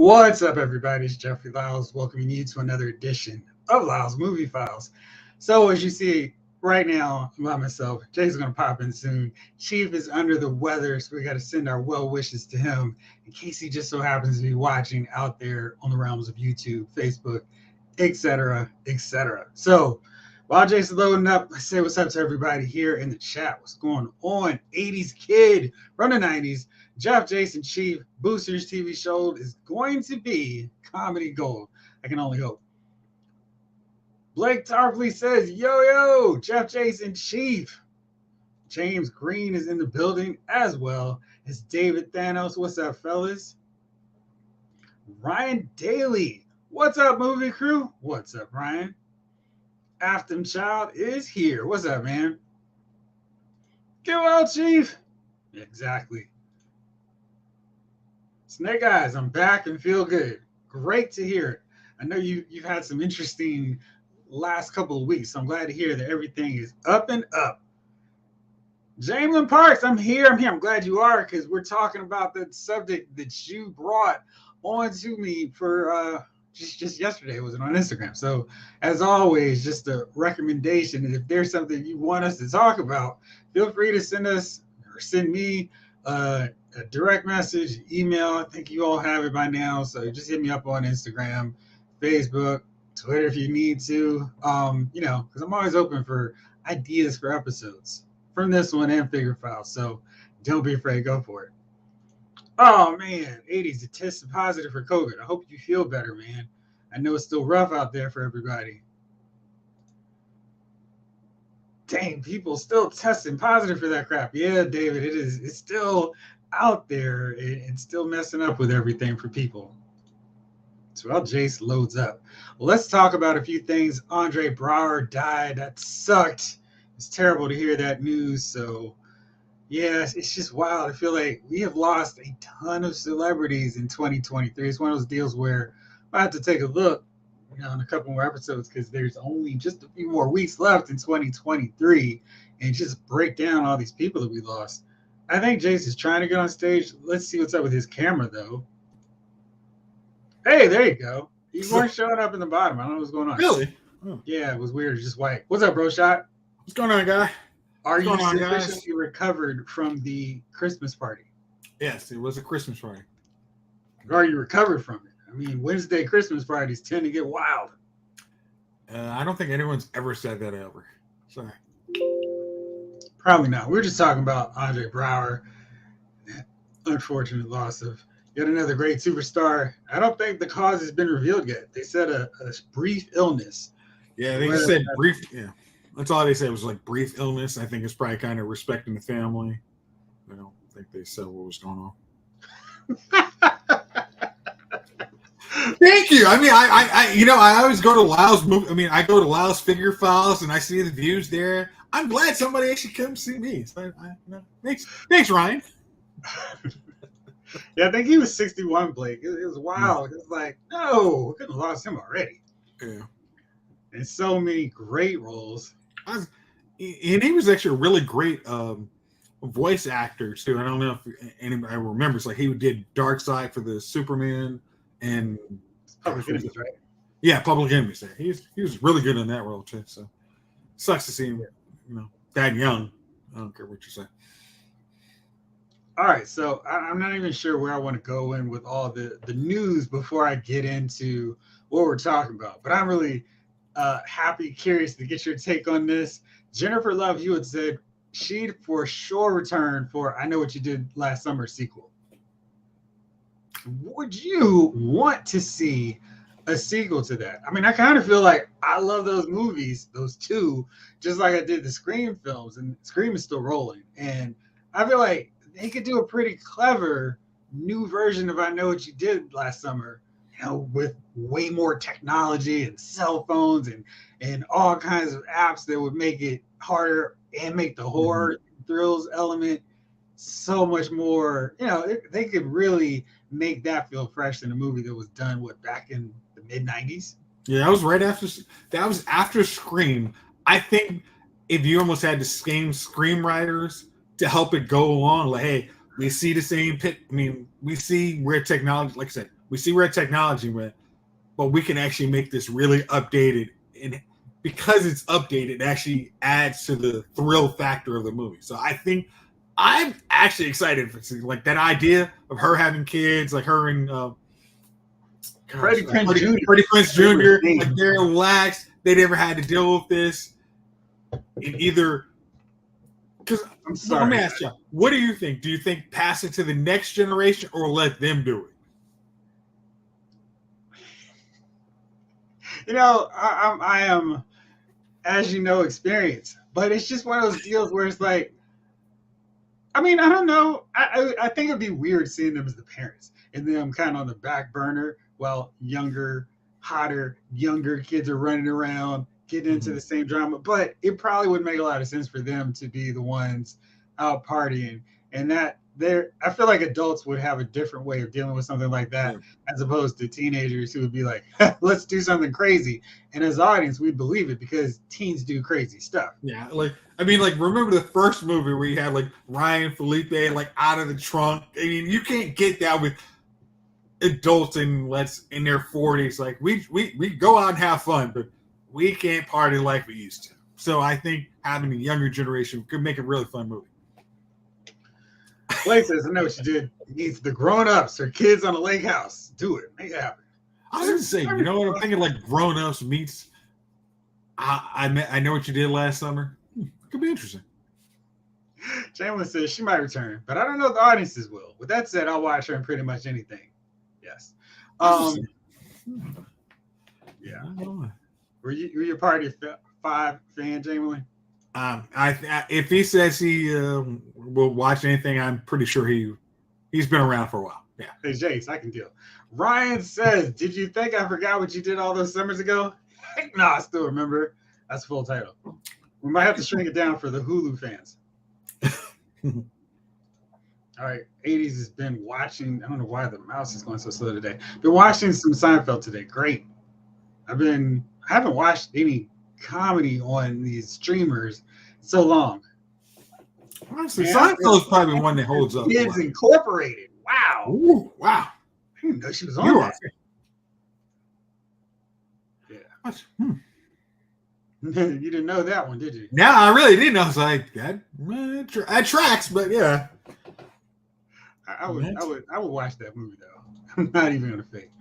What's up, everybody? It's Jeffrey Lyles welcoming you to another edition of Lyles Movie Files. So, as you see right now, I'm by myself. Jay's going to pop in soon. Chief is under the weather, so we got to send our well wishes to him in case he just so happens to be watching out there on the realms of YouTube, Facebook, etc., etc. So, while Jay's loading up, let's say what's up to everybody here in the chat. What's going on? 80s kid from the 90s. Jeff, Jason, Chief, Boosters TV show is going to be comedy gold. I can only hope. Blake Tarpley says, yo, Jeff, Jason, Chief. James Green is in the building as well as David Thanos. What's up, fellas? Ryan Daly. What's up, movie crew? What's up, Ryan? Afton Child is here. What's up, man? Get well, Chief. Exactly. Snake Eyes, I'm back and feel good. Great to hear it. I know you've had some interesting last couple of weeks, so I'm glad to hear that everything is up and up. Jamelin Parks, I'm here. I'm glad you are, because we're talking about the subject that you brought on to me for just yesterday. Was it on Instagram? So as always, just a recommendation. And if there's something you want us to talk about, feel free to send us or send me a direct message, email. I think you all have it by now. So just hit me up on Instagram, Facebook, Twitter if you need to. Because I'm always open for ideas for episodes from this one and Figure Files. So don't be afraid, go for it. Oh man, 80s, it tested positive for COVID. I hope you feel better, man. I know it's still rough out there for everybody. Dang, people still testing positive for that crap. Yeah, David, it's still out there and still messing up with everything for people. So while Jayce loads up, let's talk about a few things. Andre Braugher died. That sucked. It's terrible to hear that news. So yeah, it's just wild. I feel like we have lost a ton of celebrities in 2023. It's one of those deals where I have to take a look in a couple more episodes because there's only just a few more weeks left in 2023 and just break down all these people that we lost. I think Jayce is trying to get on stage. Let's see what's up with his camera, though. Hey, there you go. You weren't showing up in the bottom. I don't know what's going on. Really? Oh. Yeah, it was weird. It's just white. What's up, bro shot? What's going on, guy? Are you sufficiently recovered from the Christmas party? Yes, it was a Christmas party. Are you recovered from it? I mean, Wednesday Christmas parties tend to get wild. I don't think anyone's ever said that ever. Sorry. Probably not. We're just talking about Andre Braugher. Unfortunate loss of yet another great superstar. I don't think the cause has been revealed yet. They said a brief illness. Yeah, they just said brief. Yeah, that's all they said was like brief illness. I think it's probably kind of respecting the family. I don't think they said what was going on. Thank you. I mean, I always go to Lyle's movie. I mean, I go to Lyle's Figure Files and I see the views there. I'm glad somebody actually comes see me. So thanks, Ryan. Yeah, I think he was 61, Blake. It was wild. It was like, no, we couldn't have lost him already. Yeah. And so many great roles. And he was actually a really great voice actor, too. I don't know if anybody remembers. Like, he did Darkseid for the Superman and Public Enemies, right? Yeah, Public Enemies. He was really good in that role, too. So, sucks to see him, that young. I don't care what you say. All right, so I'm not even sure where I want to go in with all the news before I get into what we're talking about. But I'm really curious to get your take on this. Jennifer Love Hewitt said she'd for sure return for I Know What You Did Last Summer sequel. Would you want to see a sequel to that? I mean, I kind of feel like I love those movies, those two, just like I did the Scream films, and Scream is still rolling. And I feel like they could do a pretty clever new version of I Know What You Did Last Summer, with way more technology and cell phones and all kinds of apps that would make it harder and make the horror thrills element so much more. They could really make that feel fresh than a movie that was done back in the mid 90s. Yeah, that was after Scream. I think if you almost had the same screenwriters to help it go along, like, hey, we see the same pit. I mean, we see where technology, like I said, we see where technology went, but we can actually make this really updated, and because it's updated, it actually adds to the thrill factor of the movie. So I think I'm actually excited for like that idea of her having kids, like her and Freddie Prinze Jr. Freddie Prinze Jr. Like they're relaxed. They never had to deal with this in either. Because I'm sorry. Let me ask you, what do you think? Do you think pass it to the next generation or let them do it? You know, I am, as you know, experienced, but it's just one of those deals where it's like, I mean, I don't know. I think it'd be weird seeing them as the parents and them kind of on the back burner while hotter, younger kids are running around, getting into the same drama. But it probably would make a lot of sense for them to be the ones out partying, and that I feel like adults would have a different way of dealing with something like that, as opposed to teenagers who would be like, let's do something crazy. And as audience, we'd believe it because teens do crazy stuff. Yeah, like I mean, like remember the first movie where you had like Ryan Felipe like out of the trunk. I mean, you can't get that with adults in their 40s. Like we go out and have fun, but we can't party like we used to. So I think having a younger generation could make a really fun movie. Blake says, I know what you did. It needs the grown-ups or kids on a lake house. Do it. Make it happen. I was going to say, you know what? I'm thinking like grown-ups meets I Know What You Did Last Summer. Could be interesting. Jamlin says she might return, but I don't know if the audiences will. With that said, I'll watch her in pretty much anything. Yes. Yeah. Were you a Party 5 fan, Jamlin? If he says he will watch anything, I'm pretty sure he's been around for a while. Yeah. Hey, Jayce, I can deal. Ryan says, did you think I forgot what you did all those summers ago? Heck no, I still remember. That's the full title. We might have to shrink it down for the Hulu fans. All right, 80s has been watching. I don't know why the mouse is going so slow today. Been watching some Seinfeld today. Great. I haven't watched any comedy on these streamers so long. Honestly, Seinfeld is probably one that holds up. Kids Incorporated. Wow. Ooh, wow. I didn't know she was on that. Yeah. You didn't know that one, did you? No, I really didn't. I was like, that tracks, but yeah. I would watch that movie though. I'm not even gonna fake.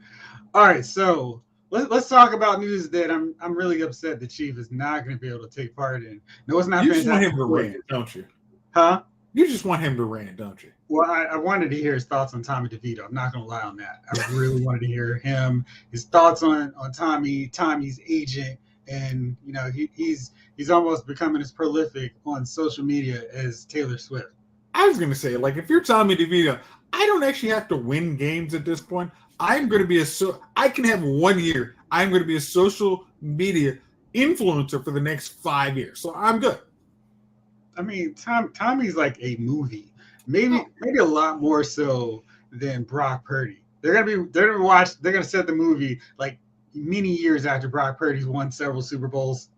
All right, so let's talk about news that I'm really upset the Chief is not going to be able to take part in. No, it's not. You just want him to rant, don't you? Huh? You just want him to rant, don't you? Well, I wanted to hear his thoughts on Tommy DeVito. I'm not going to lie on that. I really wanted to hear his thoughts on Tommy's agent, and you know he's almost becoming as prolific on social media as Taylor Swift. I was going to say, like, if you're Tommy DeVito, I don't actually have to win games at this point. I'm going to be I can have 1 year. I'm going to be a social media influencer for the next 5 years. So I'm good. I mean, Tommy's like a movie, maybe a lot more so than Brock Purdy. They're gonna set the movie like many years after Brock Purdy's won several Super Bowls,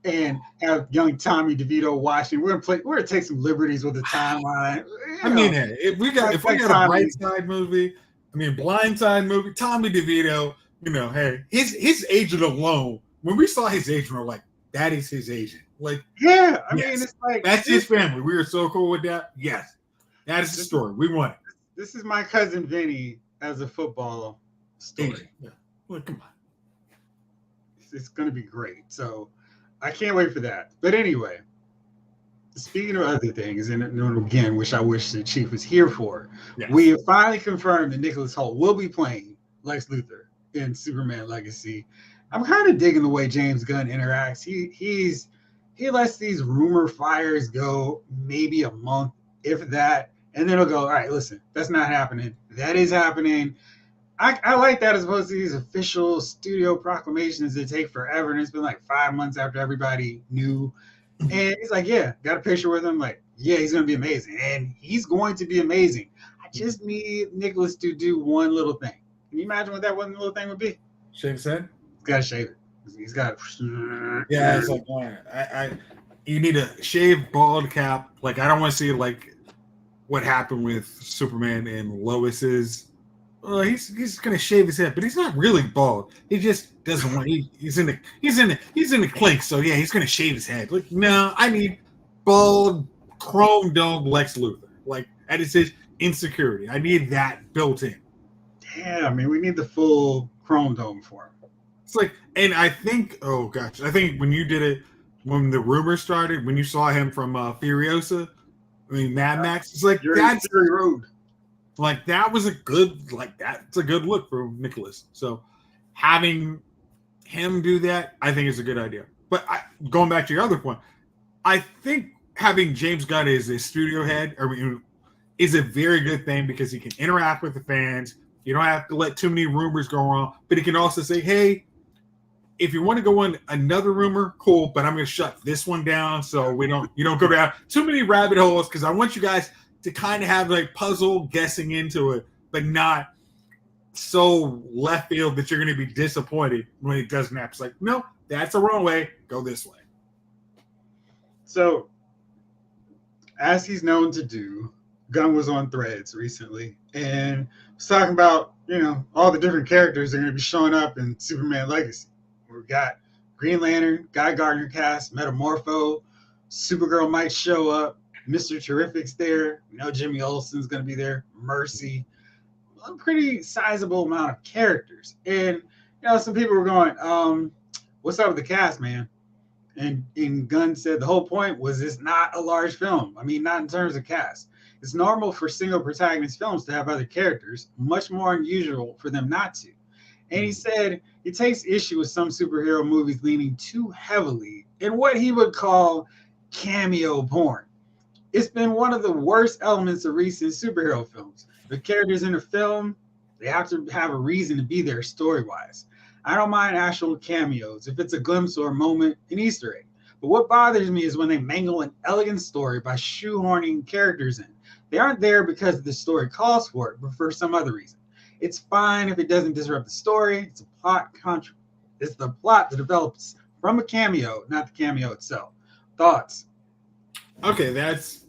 and have young Tommy DeVito watching. We're gonna take some liberties with the timeline. I mean, if we got a Brightside movie, Blindside movie, Tommy DeVito, hey, his agent alone. When we saw his agent, we're like, that is his agent. Like, yeah, I mean, it's like that's his family. We were so cool with that. Yes, that is the story. We want it. This is my cousin Vinny as a football story. Yeah. Well, come on, it's going to be great. So I can't wait for that. But anyway, speaking of other things, and again, which I wish the Chief was here for, we have finally confirmed that Nicholas Hoult will be playing Lex Luthor in Superman Legacy. I'm kind of digging the way James Gunn interacts. He lets these rumor fires go maybe a month, if that, and then he'll go, all right, listen, that's not happening. That is happening. I like that as opposed to these official studio proclamations that take forever, and it's been like 5 months after everybody knew. And he's like, yeah, got a picture with him. Like, yeah, he's going to be amazing. And he's going to be amazing. I just need Nicholas to do one little thing. Can you imagine what that one little thing would be? Shave his head? He's got to shave it. He's got yeah, it's like you need a shaved bald cap. Like, I don't want to see like what happened with Superman and Lois's he's gonna shave his head, but he's not really bald. He just doesn't want. He's in the clink. So yeah, he's gonna shave his head. Like, no, I need bald, chrome dome Lex Luthor. Like that is his insecurity. I need that built in. Yeah, I mean, we need the full chrome dome for him. It's like, and I think, oh gosh, I think when you did it, when the rumors started, when you saw him from Furiosa, I mean Mad Max, it's like that's Fury Road. Like that was a good, like that's a good look for Nicholas. So having him do that, I think is a good idea. But going back to your other point, I think having James Gunn as a studio head is a very good thing because he can interact with the fans. You don't have to let too many rumors go on, but he can also say, hey, if you want to go on another rumor, cool, but I'm going to shut this one down so you don't go down too many rabbit holes because I want you guys to kind of have like puzzle guessing into it, but not so left field that you're going to be disappointed when it doesn't happen. It's like, no, that's the wrong way. Go this way. So, as he's known to do, Gunn was on Threads recently and was talking about, all the different characters that are going to be showing up in Superman Legacy. We've got Green Lantern, Guy Gardner cast, Metamorpho, Supergirl might show up, Mr. Terrific's there. Jimmy Olsen's going to be there. Mercy. A pretty sizable amount of characters. And, some people were going, what's up with the cast, man? And Gunn said the whole point was it's not a large film. I mean, not in terms of cast. It's normal for single protagonist films to have other characters, much more unusual for them not to. And he said he takes issue with some superhero movies leaning too heavily in what he would call cameo porn. It's been one of the worst elements of recent superhero films. The characters in a film, they have to have a reason to be there story-wise. I don't mind actual cameos if it's a glimpse or a moment, an Easter egg. But what bothers me is when they mangle an elegant story by shoehorning characters in. They aren't there because the story calls for it, but for some other reason. It's fine if it doesn't disrupt the story. It's the plot that develops from a cameo, not the cameo itself. Thoughts? Okay, that's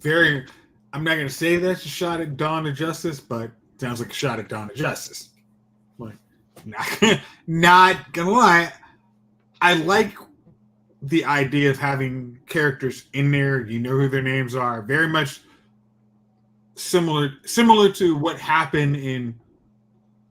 I'm not going to say that's a shot at Dawn of Justice, but it sounds like a shot at Dawn of Justice. Like, not going to lie. I like the idea of having characters in there. You know who their names are. Very much similar to what happened in,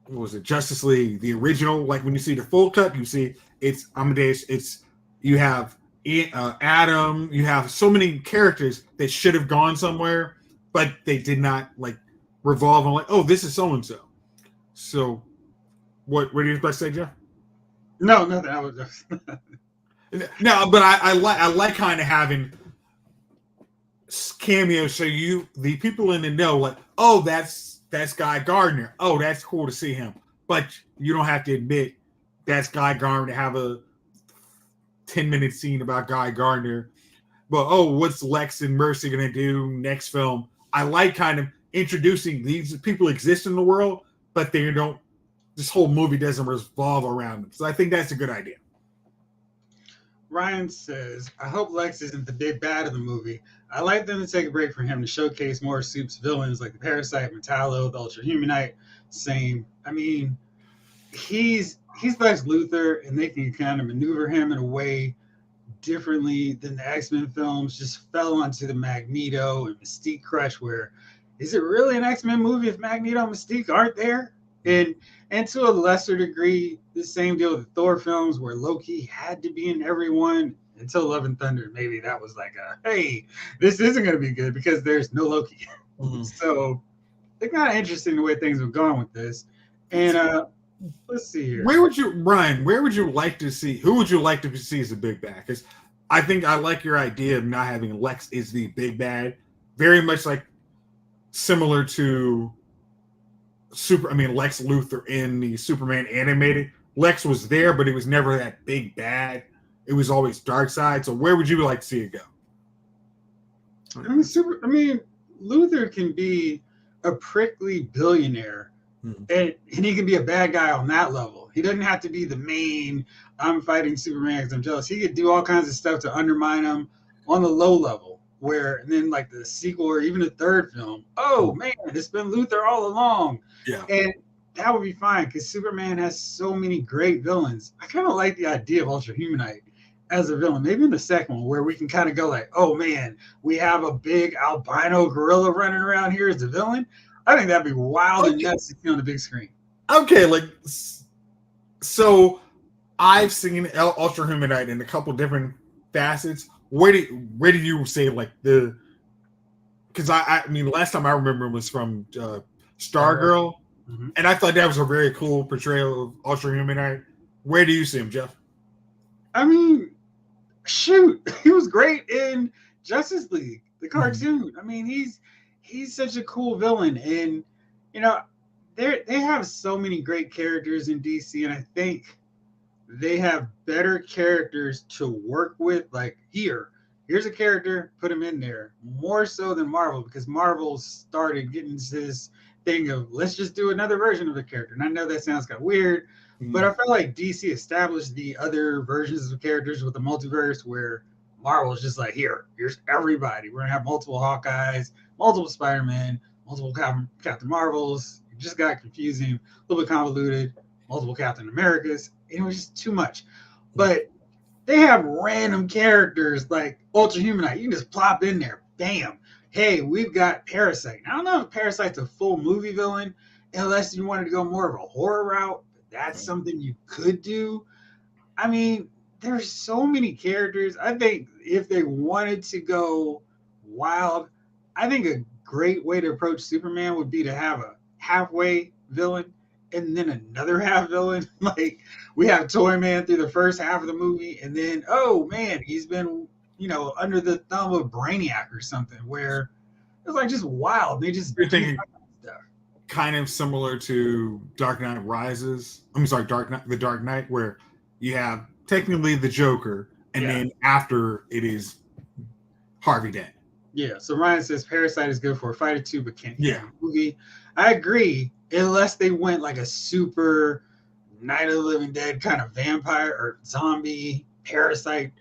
what was it, Justice League, the original. Like when you see the full cut, you see it's Amadeus, you have Adam, you have so many characters that should have gone somewhere, but they did not like revolve on like, oh, this is so and so. So, what do you about to say, Jeff? No, nothing. I was just no, but I like kind of having cameos so the people in the know like, oh, that's Guy Gardner. Oh, that's cool to see him, but you don't have to admit that's Guy Gardner to have a 10-minute scene about Guy Gardner. But, what's Lex and Mercy going to do next film? I like kind of introducing these people exist in the world, but this whole movie doesn't revolve around them. So I think that's a good idea. Ryan says, I hope Lex isn't the big bad of the movie. I like them to take a break from him to showcase more of Soup's villains like the Parasite, Metallo, the Ultra Humanite. Same. I mean, he's Lex Luthor, and they can kind of maneuver him in a way differently than the X-Men films. Just fell onto the Magneto and Mystique crush where, is it really an X-Men movie if Magneto and Mystique aren't there? And to a lesser degree, the same deal with the Thor films where Loki had to be in everyone until Love and Thunder. Maybe that was like hey, this isn't going to be good because there's no Loki. Mm-hmm. So it's kind of interesting the way things have gone with this. And let's see here. Who would you like to see as the big bad? Because I think I like your idea of not having Lex is the big bad. Very much like similar to Lex Luthor in the Superman animated. Lex was there, but it was never that big bad. It was always Darkseid. So where would you like to see it go? Luthor can be a prickly billionaire, and he can be a bad guy on that level. He doesn't have to be the main, I'm fighting Superman because I'm jealous. He could do all kinds of stuff to undermine him on the low level. And then like the sequel or even the third film, oh man, it's been Luthor all along. Yeah. And that would be fine because Superman has so many great villains. I kind of like the idea of Ultra Humanite as a villain. Maybe in the second one where we can kind of go like, oh man, we have a big albino gorilla running around here as a villain. I think that'd be wild and nuts to see on the big screen. Okay, like so I've seen Ultra Humanite in a couple different facets. Where did you say like the? Because I mean, last time I remember was from Stargirl, and I thought that was a very cool portrayal of Ultra Humanite. Where do you see him, Jeff? I mean, shoot, he was great in Justice League, the cartoon. I mean, he's such a cool villain, and you know, they have so many great characters in DC, and I think they have better characters to work with. Like here's a character, put him in there more so than Marvel, because Marvel started getting this thing of let's just do another version of the character. And I know that sounds kind of weird, but I felt like DC established the other versions of characters with the multiverse where Marvel's just like, here's everybody. We're gonna have multiple Hawkeyes, multiple Spider-Man, multiple Captain Marvels. It just got confusing, a little bit convoluted, multiple Captain Americas. It was just too much. But they have random characters like Ultra Humanite. You can just plop in there. Bam. Hey, we've got Parasite. I don't know if Parasite's a full movie villain, unless you wanted to go more of a horror route. That's something you could do. I mean, there's so many characters. I think if they wanted to go wild, I think a great way to approach Superman would be to have a halfway villain and then another half villain. Like we have Toyman through the first half of the movie, and then oh man, he's been under the thumb of Brainiac or something, where it's like just wild. They just thinking kind of similar to Dark Knight Rises. I'm sorry, The Dark Knight, where you have technically the Joker, and then after it is Harvey Dent. Yeah. So Ryan says Parasite is good for a fight or two, but can't get a movie. I agree. Unless they went like a super Night of the Living Dead kind of vampire or zombie parasite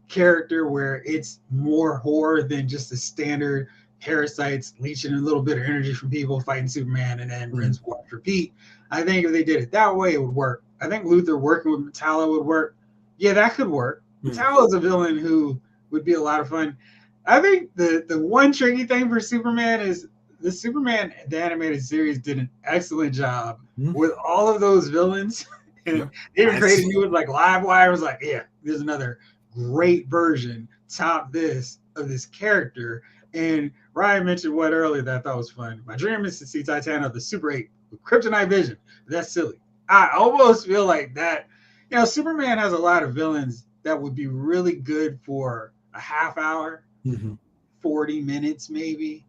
character where it's more horror than just the standard parasites leeching a little bit of energy from people, fighting Superman, and then rinse, wash, repeat. I think if they did it that way, it would work. I think Luthor working with Metallo would work. Yeah, that could work. Metallo is a villain who would be a lot of fun. I think the one tricky thing for Superman is the Superman, the animated series, did an excellent job with all of those villains. And they even created new ones like Livewire was like, yeah, there's another great version, top this of this character. And Ryan mentioned what earlier that I thought was fun. My dream is to see Titania of the Super 8 with Kryptonite Vision. That's silly. I almost feel like that, Superman has a lot of villains that would be really good for a half hour, 40 minutes maybe.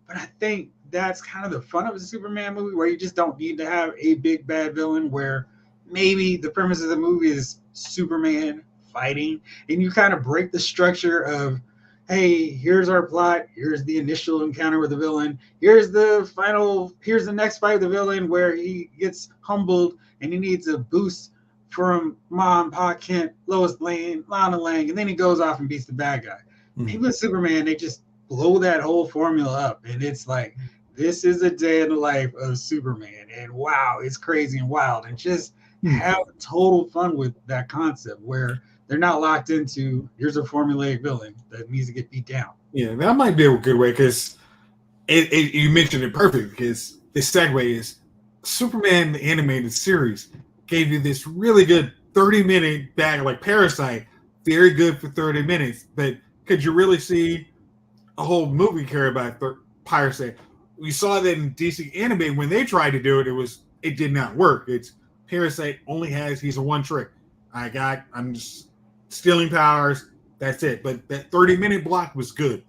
But I think that's kind of the fun of a Superman movie, where you just don't need to have a big bad villain, where maybe the premise of the movie is Superman fighting, and you kind of break the structure of, hey, here's our plot, here's the initial encounter with the villain, here's the next fight with the villain where he gets humbled and he needs a boost from Mom, Pa Kent, Lois Lane, Lana Lang, and then he goes off and beats the bad guy. Maybe with Superman, they just blow that whole formula up, and it's like, this is a day in the life of Superman, and wow, it's crazy and wild, and just have total fun with that concept where they're not locked into, here's a formulaic villain that needs to get beat down. Yeah, that might be a good way, because you mentioned it perfect, because this segue is Superman the animated series gave you this really good 30-minute bag, like Parasite, very good for 30 minutes, but could you really see a whole movie carried by Parasite? We saw that in DC Animated when they tried to do it, it did not work. It's Parasite he's a one trick. I'm just stealing powers. That's it. But that 30-minute block was good.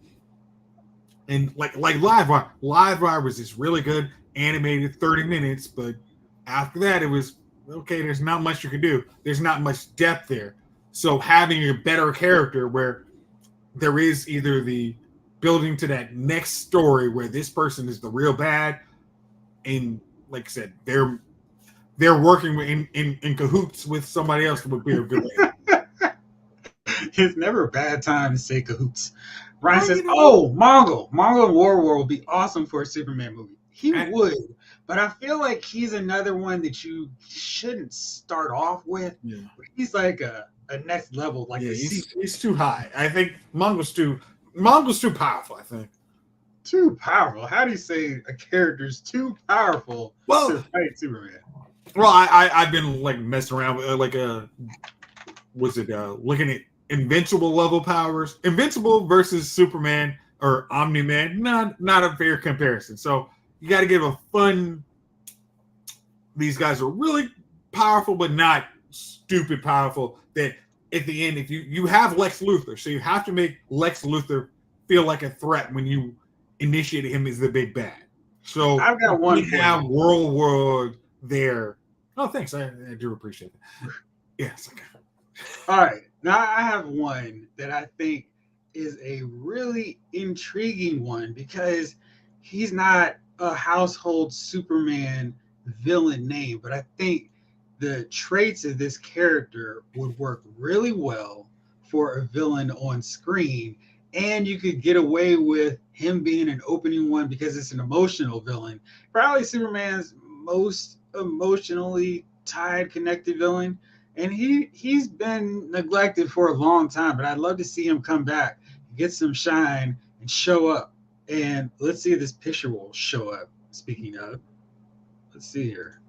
And like Livewire was this really good animated 30 minutes, but after that it was okay. There's not much you can do. There's not much depth there. So having a better character where there is either the building to that next story where this person is the real bad, and like I said, they're working in cahoots with somebody else would be a good way. It's never a bad time to say cahoots. Ryan says, "Oh, Mongol and War would be awesome for a Superman movie." He would, but I feel like he's another one that you shouldn't start off with. Yeah. He's like a next level, like he's too high. I think Mongo's too powerful. I think too powerful. How do you say a character's too powerful to fight Superman? Well, I've been like messing around with looking at Invincible level powers, Invincible versus Superman or Omni-Man. Not a fair comparison. So you got to give a fun. These guys are really powerful, but not stupid powerful. That at the end, if you have Lex Luthor, so you have to make Lex Luthor feel like a threat when you initiate him as the big bad. So I've got one. We have World War there. Oh, thanks. I do appreciate that. Yes. Okay. All right. Now I have one that I think is a really intriguing one because he's not a household Superman villain name, but I think the traits of this character would work really well for a villain on screen. And you could get away with him being an opening one because it's an emotional villain. Probably Superman's most emotionally tied, connected villain. And he's been neglected for a long time, but I'd love to see him come back, get some shine, and show up. And let's see if this picture will show up. Speaking of, let's see here.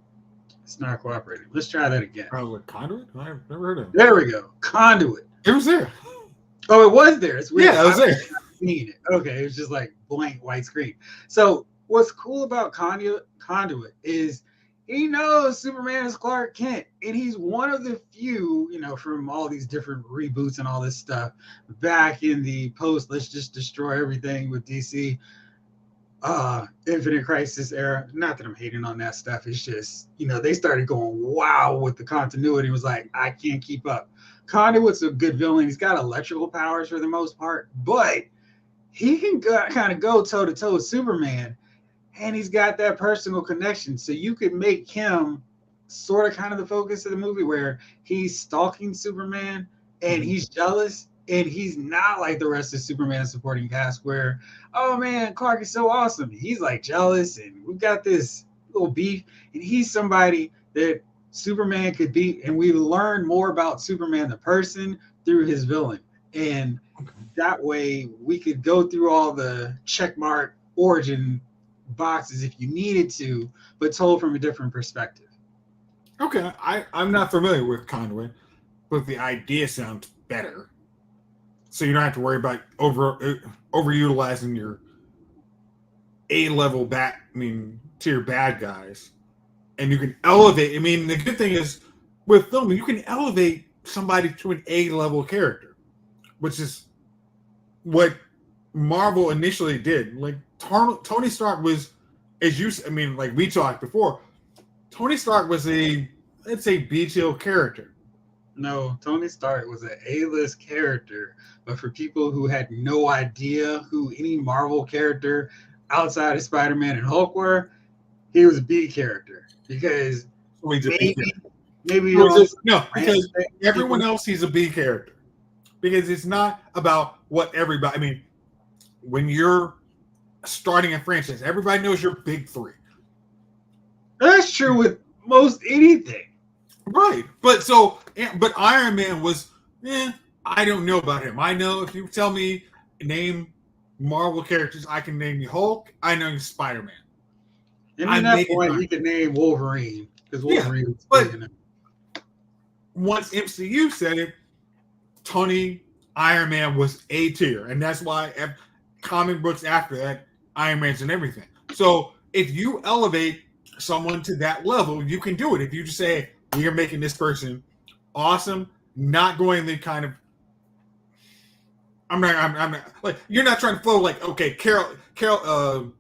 It's not cooperating. Let's try that again. Conduit? I've never heard of it. There we go. Conduit. It was there. Oh, it was there. It's weird. Yeah, it was there. Seen it. Okay, it was just like blank white screen. So what's cool about Conduit is he knows Superman is Clark Kent, and he's one of the few, from all these different reboots and all this stuff back in the post let's just destroy everything with DC Infinite Crisis era. Not that I'm hating on that stuff. It's just, they started going wow with the continuity. It was like, I can't keep up. Conduit's a good villain. He's got electrical powers for the most part, but he can kind of go toe to toe with Superman. And he's got that personal connection. So you could make him sort of kind of the focus of the movie where he's stalking Superman and he's jealous and he's not like the rest of Superman's supporting cast where, oh man, Clark is so awesome. He's like jealous and we've got this little beef and he's somebody that Superman could beat. And we learn more about Superman, the person, through his villain. And that way we could go through all the checkmark origin boxes if you needed to, but told from a different perspective. Okay, I'm not familiar with Conduit, but the idea sounds better. So you don't have to worry about overutilizing your A-level tier bad guys, and you can elevate. I mean, the good thing is with filming, you can elevate somebody to an A-level character, which is what Marvel initially did. Like Tony Stark was, like we talked before, Tony Stark was let's say B-tier character. No, Tony Stark was an A-list character, but for people who had no idea who any Marvel character outside of Spider-Man and Hulk were, he was a B character because maybe because everyone else he's a B character because it's not about what everybody. I mean, when you're starting a franchise, everybody knows your big three. That's true with most anything. Right. But Iron Man was, I don't know about him. I know if you tell me name Marvel characters, I can name you Hulk, I know you Spider-Man. And at that point, you can name Wolverine. Because Wolverine was big enough. Once MCU said it, Iron Man was A tier. And that's why comic books after that, Iron Man's and everything. So if you elevate someone to that level, you can do it. If you just say, we are making this person awesome, not going the kind of I'm not like you're not trying to flow like, okay, Captain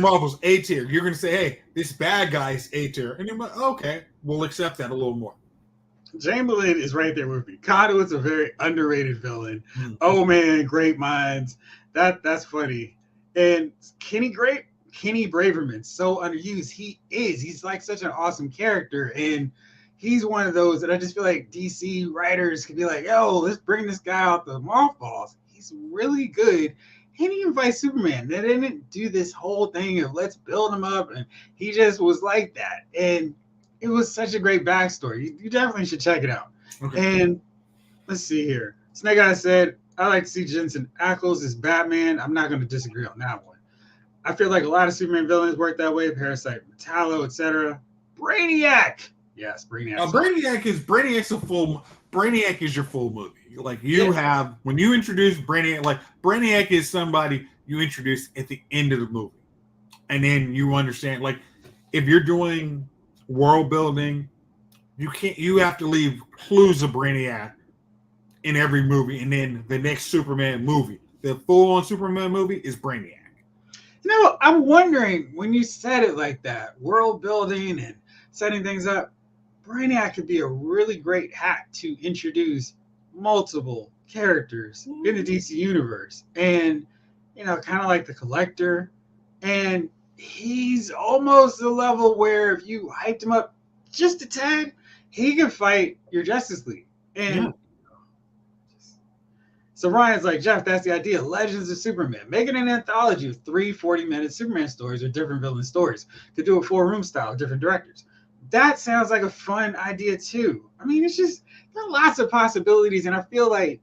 Marvel's A tier. You're gonna say, hey, this bad guy's A tier. And you're like, okay, we'll accept that a little more. Chamberlain is right there with me. Conduit's a very underrated villain. Mm-hmm. Oh man, great minds. That's funny. And Kenny Braverman, so underused. He's like such an awesome character. And he's one of those that I just feel like DC writers could be like, yo, let's bring this guy out the mothballs. He's really good. he didn't even fight Superman. They didn't do this whole thing of let's build him up, and he just was like that. And it was such a great backstory. You definitely should check it out. Okay. And let's see here. Snake Eyes said, I like to see Jensen Ackles as Batman. I'm not going to disagree on that one. I feel like a lot of Superman villains work that way. Parasite, Metallo, etc. Brainiac. Yes, Brainiac. Brainiac is your full movie. Like you have when you introduce Brainiac, like Brainiac is somebody you introduce at the end of the movie, and then you understand. Like if you're doing world building, you have to leave clues of Brainiac in every movie, and then the next Superman movie, the full-on Superman movie, is Brainiac. You know, I'm wondering when you said it like that, world building and setting things up, Brainiac could be a really great hack to introduce multiple characters in the DC universe. And, you know, kind of like the Collector. And he's almost the level where if you hyped him up just a tad, he could fight your Justice League. And so Ryan's like, Jeff, that's the idea. Legends of Superman. Making an anthology of 3 40-minute Superman stories or different villain stories. Could do a 4-room style, different directors. That sounds like a fun idea too. I mean, it's just, there are lots of possibilities, and I feel like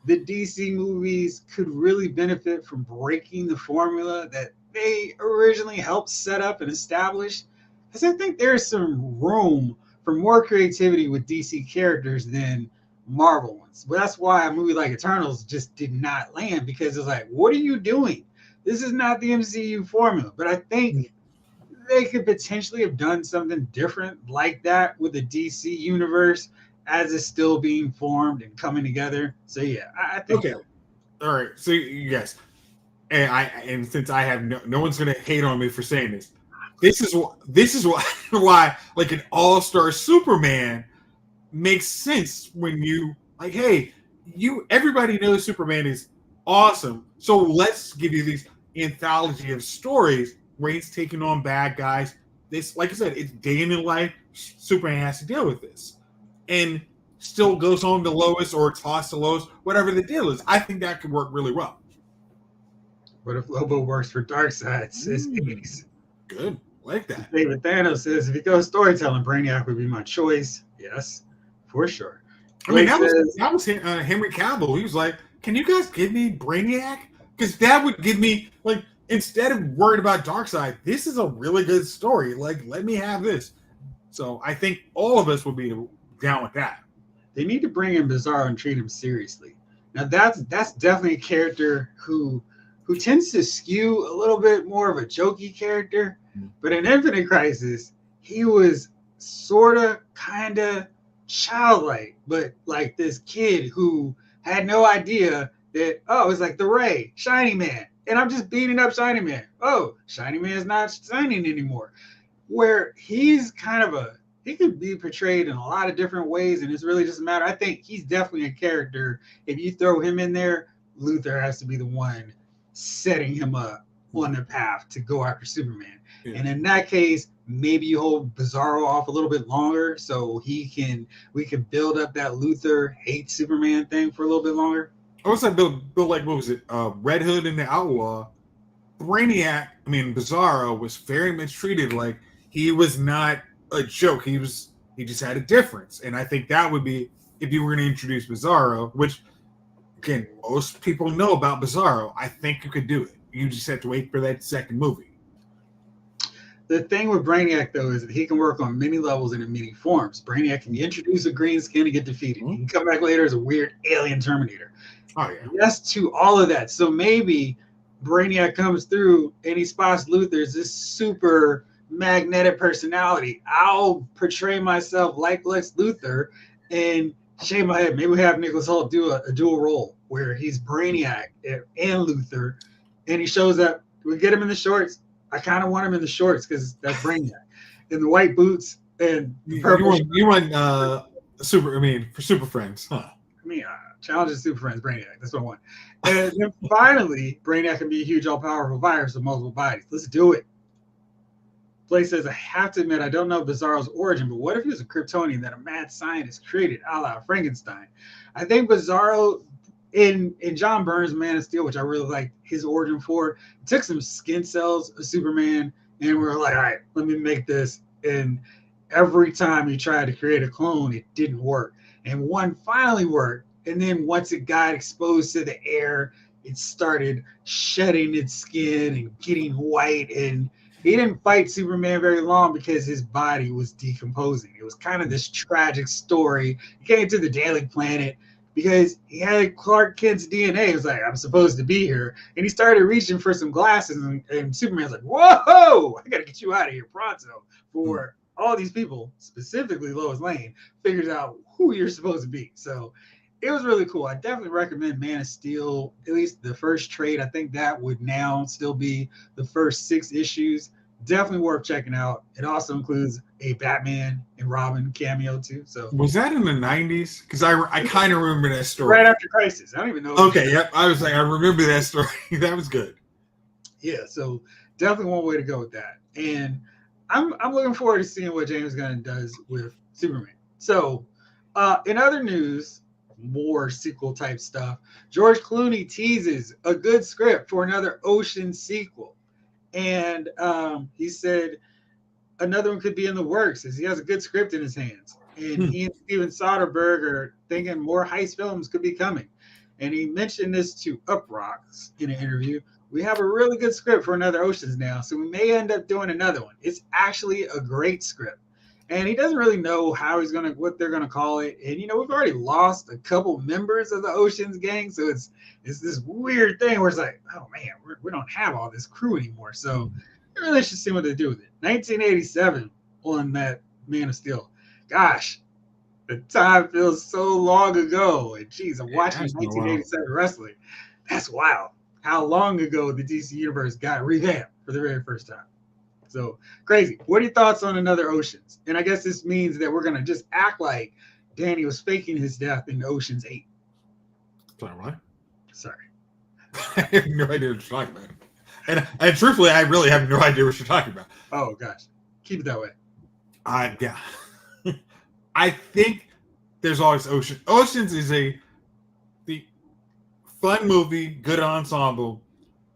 the DC movies could really benefit from breaking the formula that they originally helped set up and establish. Because I think there's some room for more creativity with DC characters than Marvel ones. But that's why a movie like Eternals just did not land, because it's like, what are you doing? This is not the MCU formula. But I think they could potentially have done something different like that with the DC universe as it's still being formed and coming together. So yeah, I think. Okay. All right. So you guys, and since I have no one's gonna hate on me for saying this. This is why like an all-star Superman makes sense when you like, hey, everybody knows Superman is awesome, so let's give you these anthology of stories where he's taking on bad guys. This, like I said, it's day in the life. Superman has to deal with this, and still goes home to Lois or tossed to Lois, whatever the deal is. I think that could work really well. What if Lobo works for Darkseid? It's 80s. Good, like that. David Thanos says, if you go storytelling, Brainiac would be my choice. Yes, for sure. I mean, that was Henry Cavill. He was like, can you guys give me Brainiac? Because that would give me, like, instead of worried about Darkseid, this is a really good story. Like, let me have this. So I think all of us would be down with that. They need to bring in Bizarro and treat him seriously. Now, that's definitely a character who tends to skew a little bit more of a jokey character. But in Infinite Crisis, he was sort of, kind of childlike, but like this kid who had no idea that, oh, it's like the Ray, Shiny Man, and I'm just beating up Shiny Man. Oh, Shiny Man's not shining anymore. Where he's kind of he could be portrayed in a lot of different ways, and it's really just a matter. I think he's definitely a character. If you throw him in there, Luthor has to be the one setting him up on the path to go after Superman. Yeah. And in that case, maybe you hold Bizarro off a little bit longer so we can build up that Luthor hates Superman thing for a little bit longer. I was like build like, what was it? Red Hood and the Outlaw. Bizarro was very much treated like he was not a joke. He just had a difference. And I think that would be, if you were going to introduce Bizarro, which again, most people know about Bizarro, I think you could do it. You just have to wait for that second movie. The thing with Brainiac, though, is that he can work on many levels and in many forms. Brainiac can introduce a green skin and get defeated. He can come back later as a weird alien Terminator. Oh, yeah. Yes to all of that. So maybe Brainiac comes through and he spots Luthor's this super magnetic personality. I'll portray myself like Lex Luthor and shave my head. Maybe we have Nicholas Hoult do a dual role where he's Brainiac and Luthor, and he shows up. We get him in the shorts. I kind of want him in the shorts because that's Brainiac. In the white boots and the purple. You want for Super Friends, huh? Challenge Super Friends, Brainiac. That's what I want. And then finally, Brainiac can be a huge, all-powerful virus with multiple bodies. Let's do it. Blake says, I have to admit, I don't know Bizarro's origin, but what if he was a Kryptonian that a mad scientist created, a la Frankenstein? I think Bizarro in John Byrne's Man of Steel, which I really like his origin for, it took some skin cells of Superman, and we are like, all right, let me make this. And every time he tried to create a clone, it didn't work. And one finally worked. And then once it got exposed to the air, it started shedding its skin and getting white. And he didn't fight Superman very long because his body was decomposing. It was kind of this tragic story. He came to the Daily Planet because he had Clark Kent's DNA. He was like, I'm supposed to be here. And he started reaching for some glasses, and Superman's like, whoa, I got to get you out of here pronto. For all these people, specifically Lois Lane, figures out who you're supposed to be. So it was really cool. I definitely recommend Man of Steel, at least the first trade. I think that would now still be the first 6 issues. Definitely worth checking out. It also includes a Batman and Robin cameo too. So was that in the 90s? Because I kind of remember that story. Right after Crisis. I don't even know. Okay, yep. I was like, I remember that story. That was good. Yeah, so definitely one way to go with that. And I'm looking forward to seeing what James Gunn does with Superman. So in other news, more sequel type stuff, George Clooney teases a good script for another Ocean sequel. And he said another one could be in the works as he has a good script in his hands. And he and Steven Soderbergh are thinking more heist films could be coming. And he mentioned this to Uprocks in an interview. We have a really good script for another Oceans now, so we may end up doing another one. It's actually a great script. And he doesn't really know what they're gonna call it. And we've already lost a couple members of the Oceans gang, so it's this weird thing where it's like, oh man, we don't have all this crew anymore. So I really should see what they do with it. 1987 on that Man of Steel. Gosh, the time feels so long ago. And geez, I'm watching 1987 wrestling. That's wild. How long ago the DC Universe got revamped for the very first time. So crazy. What are your thoughts on another Oceans? And I guess this means that we're going to just act like Danny was faking his death in Oceans 8. Sorry, what? Sorry. I have no idea what you're talking about. And truthfully, I really have no idea what you're talking about. Oh, gosh. Keep it that way. Yeah. I think there's always Oceans. Oceans is the fun movie, good ensemble,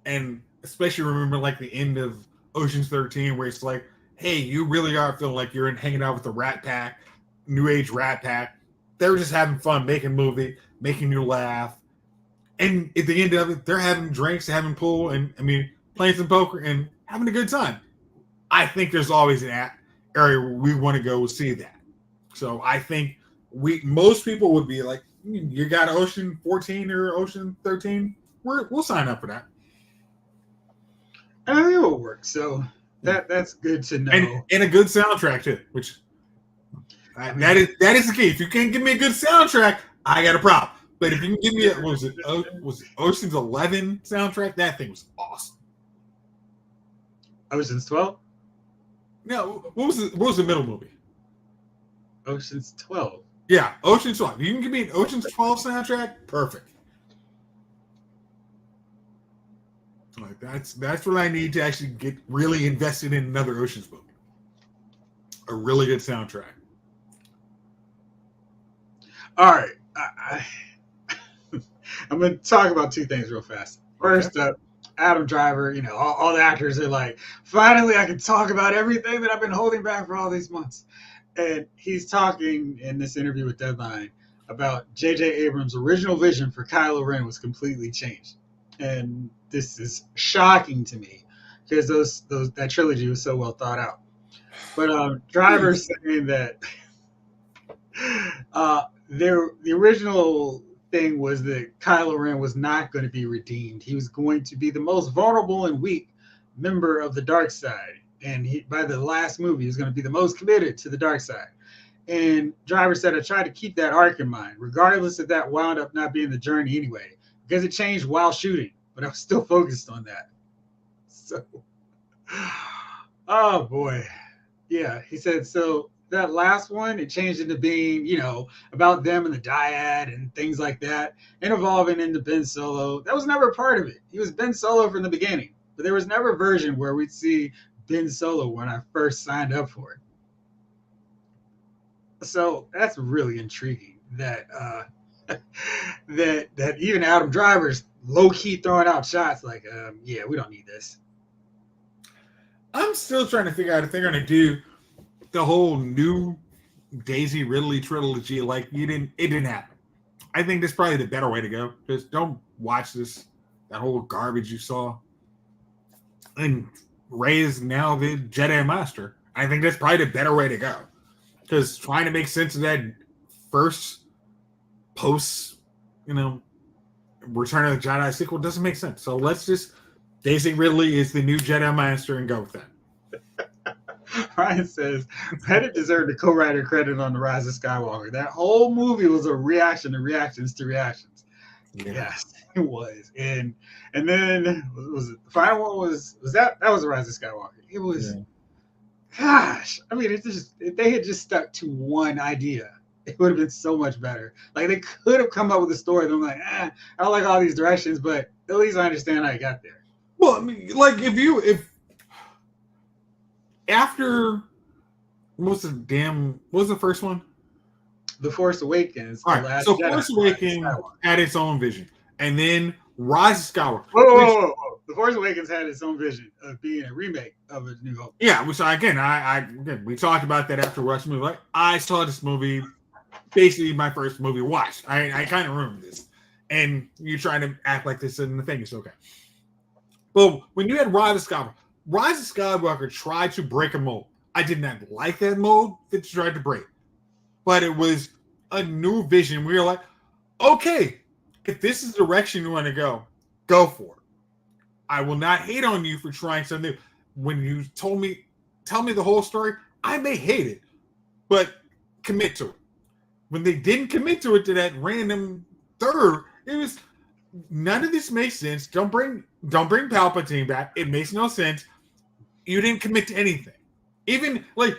and especially remember like the end of Ocean's 13 where it's like, hey, you really are feeling like you're hanging out with the Rat Pack, New Age Rat Pack. They were just having fun, making a movie, making you laugh. And at the end of it, they're having drinks, having pool, and playing some poker and having a good time. I think there's always an area where we want to go see that. So I think most people would be like, you got Ocean 14 or Ocean 13? We'll sign up for that. I think it will work. So that's good to know. And a good soundtrack too, which that is the key. If you can't give me a good soundtrack, I got a problem. But if you can give me was it Ocean's 11 soundtrack? That thing was awesome. Ocean's 12? No, what was the middle movie? Ocean's 12. Yeah, Ocean's 12. You can give me an Ocean's 12 soundtrack? Perfect. Like that's what I need to actually get really invested in another Ocean's movie. A really good soundtrack. All right. I'm going to talk about 2 things real fast. First up, Adam Driver, all the actors are like, finally I can talk about everything that I've been holding back for all these months. And he's talking in this interview with Deadline about J.J. Abrams' original vision for Kylo Ren was completely changed. And this is shocking to me because that trilogy was so well thought out. But Driver's saying that the original thing was that Kylo Ren was not going to be redeemed. He was going to be the most vulnerable and weak member of the dark side. And by the last movie, he was going to be the most committed to the dark side. And Driver said, I tried to keep that arc in mind, regardless if that wound up not being the journey anyway, because it changed while shooting, but I was still focused on that. So, oh boy. Yeah, he said, so that last one, it changed into being, about them and the dyad and things like that, and evolving into Ben Solo. That was never part of it. He was Ben Solo from the beginning, but there was never a version where we'd see Ben Solo when I first signed up for it. So that's really intriguing that that even Adam Driver's low key throwing out shots like, yeah, we don't need this. I'm still trying to figure out if they're going to do the whole new Daisy Ridley trilogy. Like it didn't happen. I think that's probably the better way to go. Just don't watch that whole garbage you saw. And Rey is now the Jedi Master. I think that's probably the better way to go. Because trying to make sense of that first post, Return of the Jedi sequel doesn't make sense. So let's just Daisy Ridley is the new Jedi Master and go with that. Ryan says Pettit deserved a co-writer credit on The Rise of Skywalker. That whole movie was a reaction to reactions to reactions. Yeah. Yes, it was. And then was it the final one was that was The Rise of Skywalker. It was gosh. I mean, if they had just stuck to one idea, it would have been so much better. Like they could have come up with a story. I'm like, I don't like all these directions, but at least I understand how I got there. Well, I mean, like if after what was the first one? The Force Awakens. All right, so Force Awakens had its own vision, and then Rise of Skywalker. Whoa. The Force Awakens had its own vision of being a remake of A New Hope. Yeah, which again, we talked about that after watching the movie. Like, I saw this movie, basically my first movie watched. I kind of remember this, and you trying to act like this in the thing. It's okay. But when you had Rise of Skywalker tried to break a mold. I did not like that mold that you tried to break. But it was a new vision. We were like, okay, if this is the direction you want to go for it. I will not hate on you for trying something new. When you tell me the whole story, I may hate it, but commit to it. When they didn't commit to it to that random third, it was none of this makes sense. Don't bring Palpatine back. It makes no sense. You didn't commit to anything. Even like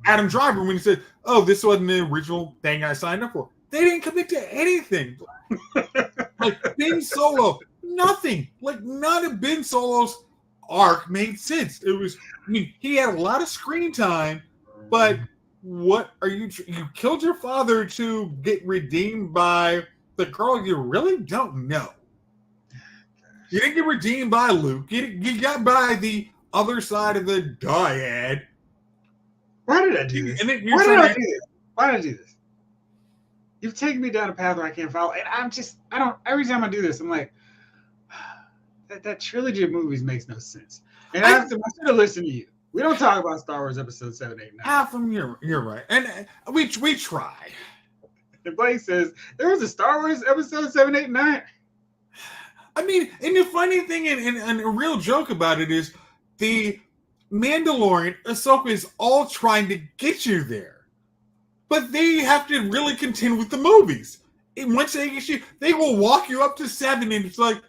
Adam Driver, when he said, "Oh, this wasn't the original thing I signed up for," they didn't commit to anything. Like Ben Solo, nothing. Like none of Ben Solo's arc made sense. It was, he had a lot of screen time, but what are you killed your father to get redeemed by the girl you really don't know. You didn't get redeemed by Luke. You got by the other side of the dyad. Why did I do this? Why did I do this? You've taken me down a path where I can't follow. And every time I do this, I'm like, that trilogy of movies makes no sense. And I should have listened to you. We don't talk about Star Wars Episode 7, 8, 9. Half of them, you're right. And we try. And Blake says, there was a Star Wars Episode 7, 8, 9. I mean, and the funny thing and a real joke about it is the Mandalorian, Ahsoka is all trying to get you there. But they have to really contend with the movies. And once they get you, they will walk you up to 7 and it's like,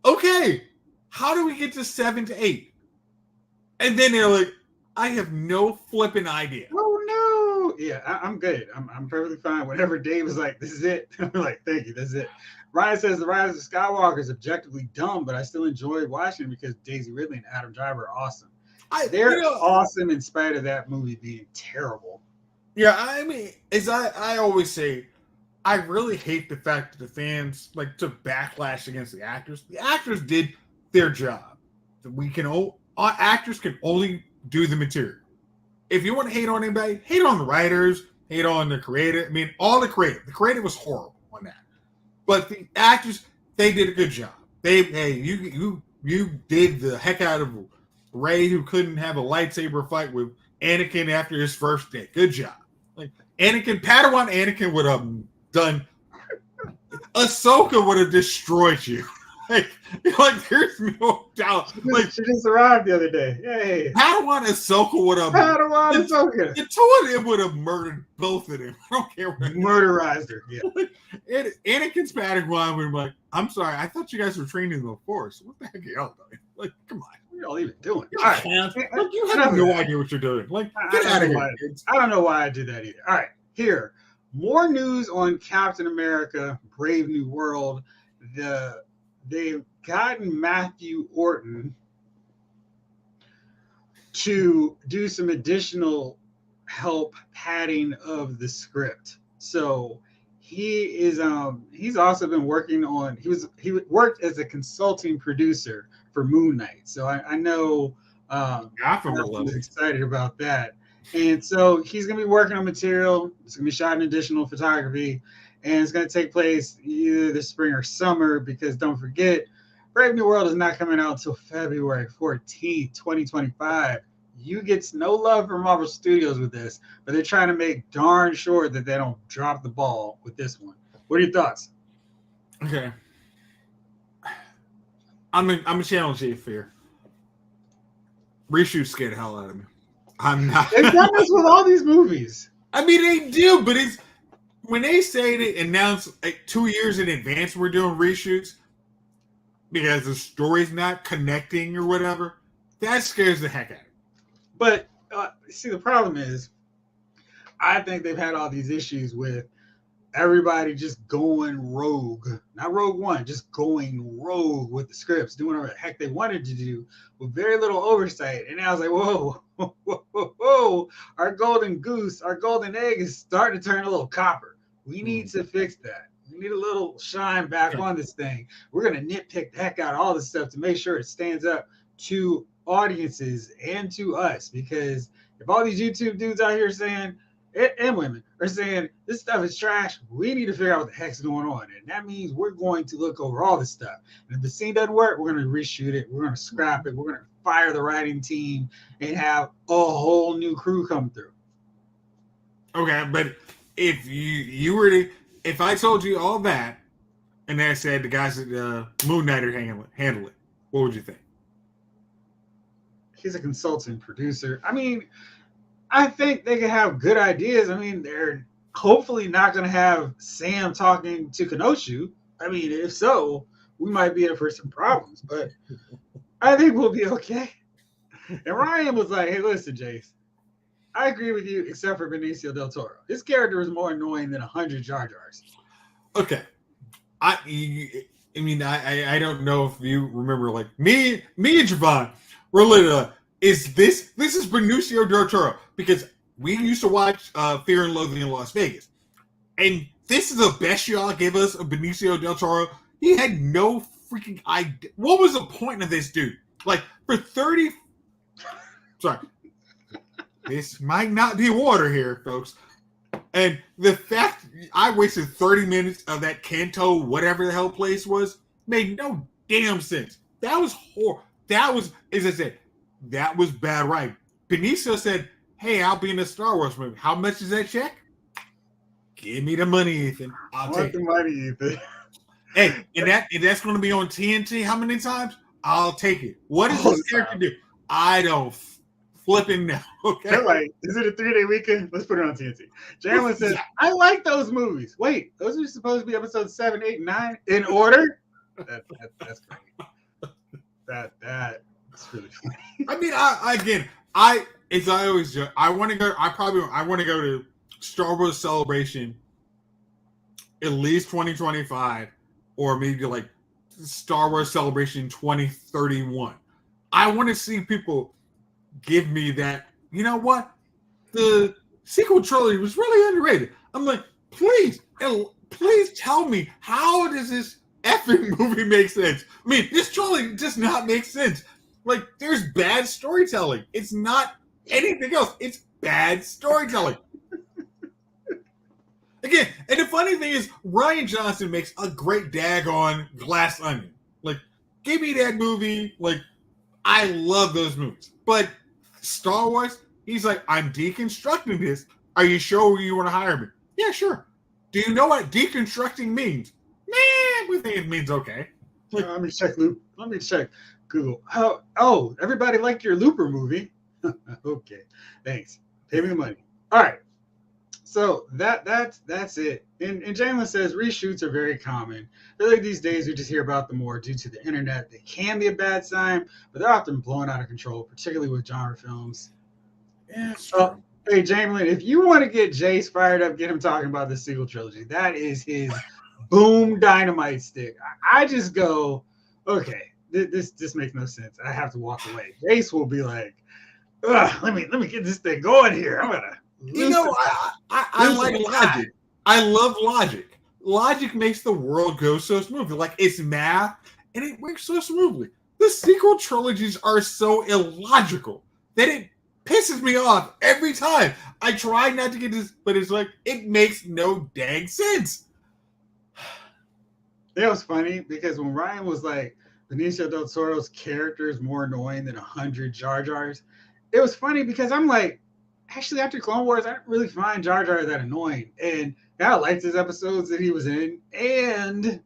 okay, how do we get to 7 to 8? And then they're like, I have no flipping idea. Oh, no. Yeah, I'm good. I'm perfectly fine. Whenever Dave is like, this is it. I'm like, thank you. That's it. Ryan says The Rise of Skywalker is objectively dumb, but I still enjoy watching it because Daisy Ridley and Adam Driver are awesome. They're awesome in spite of that movie being terrible. Yeah, I mean, as I always say, I really hate the fact that the fans like to backlash against the actors. The actors did their job. Actors can only do the material. If you want to hate on anybody, hate on the writers, hate on the creator. I mean, all the creative. The creative was horrible on that. But the actors, they did a good job. You did the heck out of Rey, who couldn't have a lightsaber fight with Anakin after his first day. Good job. Like Padawan Anakin would have done. Ahsoka would have destroyed you. Like there's no doubt. Like she just arrived the other day. Hey, Padawan Ahsoka would have. Padawan Ahsoka. The two of them would have murdered both of them. I don't care what. Murderized her. Yeah. Anakin's Padawan would be like, "I'm sorry, I thought you guys were training the Force. What the heck are y'all doing? Like, come on, what are y'all even doing? All right. Like, you have no idea what you're doing. Like, get out of here. I don't know why I did that either. All right, here, more news on Captain America: Brave New World. They've gotten Matthew Orton to do some additional help padding of the script. So he's also been working on he worked as a consulting producer for Moon Knight. So I know Gotham will Marvel love is it. excited about that. And so he's gonna be working on material. It's gonna be shot in additional photography, and it's gonna take place either this spring or summer. Because don't forget, Brave New World is not coming out until February 14th, 2025. You get no love from Marvel Studios with this, but they're trying to make darn sure that they don't drop the ball with this one. What are your thoughts? Okay. I'm a challenge you here. Reshoots scared the hell out of me. I'm not. They've done this with all these movies. I mean, they do, but it's when they say they announce like 2 years in advance we're doing reshoots because the story's not connecting or whatever. That scares the heck out of me. But see, the problem is, I think they've had all these issues with everybody just going rogue. Not Rogue One, just going rogue with the scripts, doing whatever the heck they wanted to do with very little oversight. And I was like, whoa, whoa, whoa, whoa. Our golden goose, our golden egg is starting to turn a little copper. We need to fix that. We need a little shine back on this thing. We're going to nitpick the heck out of all this stuff to make sure it stands up to audiences and to us. Because if all these YouTube dudes out here saying, and women are saying this stuff is trash, we need to figure out what the heck's going on. And that means we're going to look over all this stuff. And if the scene doesn't work, we're going to reshoot it. We're going to scrap it. We're going to fire the writing team and have a whole new crew come through. Okay, but if you were to, if I told you all that, and then I said the guys at Moon Knight are handle it, what would you think? He's a consultant producer. I mean, I think they can have good ideas. I mean, they're hopefully not going to have Sam talking to Kenosha. I mean, if so, we might be in for some problems, but I think we'll be okay. And Ryan was like, hey, listen, Jayce, I agree with you, except for Benicio del Toro. His character is more annoying than 100 Jar Jars. Okay. I mean, I don't know if you remember, like, me and Javon were literally, is this is Benicio del Toro, because we used to watch Fear and Loathing in Las Vegas, and this is the best y'all gave us of Benicio del Toro. He had no freaking idea. What was the point of this dude? Like, for 30... Sorry. This might not be water here, folks. And the fact I wasted 30 minutes of that Kanto, whatever the hell place was, made no damn sense. That was horrible. That was, as I said, that was bad writing. Benicio said, hey, I'll be in a Star Wars movie. How much is that check? Give me the money, Ethan. I'll take the money, Ethan. Hey, and that's going to be on TNT how many times? I'll take it. What does this character do? I don't flipping know. Okay. They're like, is it a 3-day weekend? Let's put it on TNT. Jalen says, I like those movies. Wait, those are supposed to be episodes 7, 8, 9 in order? That's great. That's really funny. I mean, as I always joke, I want to go to Star Wars Celebration at least 2025, or maybe like Star Wars Celebration 2031. I want to see people give me that, you know what? The sequel trilogy was really underrated. I'm like, please tell me, how does this effing movie make sense? I mean, this trilogy does not make sense. Like, there's bad storytelling. It's not anything else. It's bad storytelling. Again, and the funny thing is, Rian Johnson makes a great daggone Glass Onion. Like, give me that movie. Like, I love those movies. But Star Wars, he's like, I'm deconstructing this. Are you sure you want to hire me? Yeah, sure. Do you know what deconstructing means? Man, we think it means okay. Like, let me check Google. Oh, everybody liked your Looper movie. Okay, thanks. Pay me the money. All right. So that's it. And Jalen says reshoots are very common. Really, these days we just hear about them more due to the internet. They can be a bad sign, but they're often blown out of control, particularly with genre films. Yeah. Hey, Jalen, if you want to get Jayce fired up, get him talking about the sequel trilogy. That is his boom dynamite stick. I just go, okay, this makes no sense. I have to walk away. Jayce will be like, let me get this thing going here. I'm gonna. You know, I like logic. I love logic. Logic makes the world go so smoothly. Like, it's math, and it works so smoothly. The sequel trilogies are so illogical that it pisses me off every time. I try not to get this, but it's like, it makes no dang sense. It was funny because when Ryan was like, Benicio del Toro's character is more annoying than 100 Jar Jars, it was funny because I'm like, actually, after Clone Wars, I didn't really find Jar Jar that annoying. And I liked his episodes that he was in. And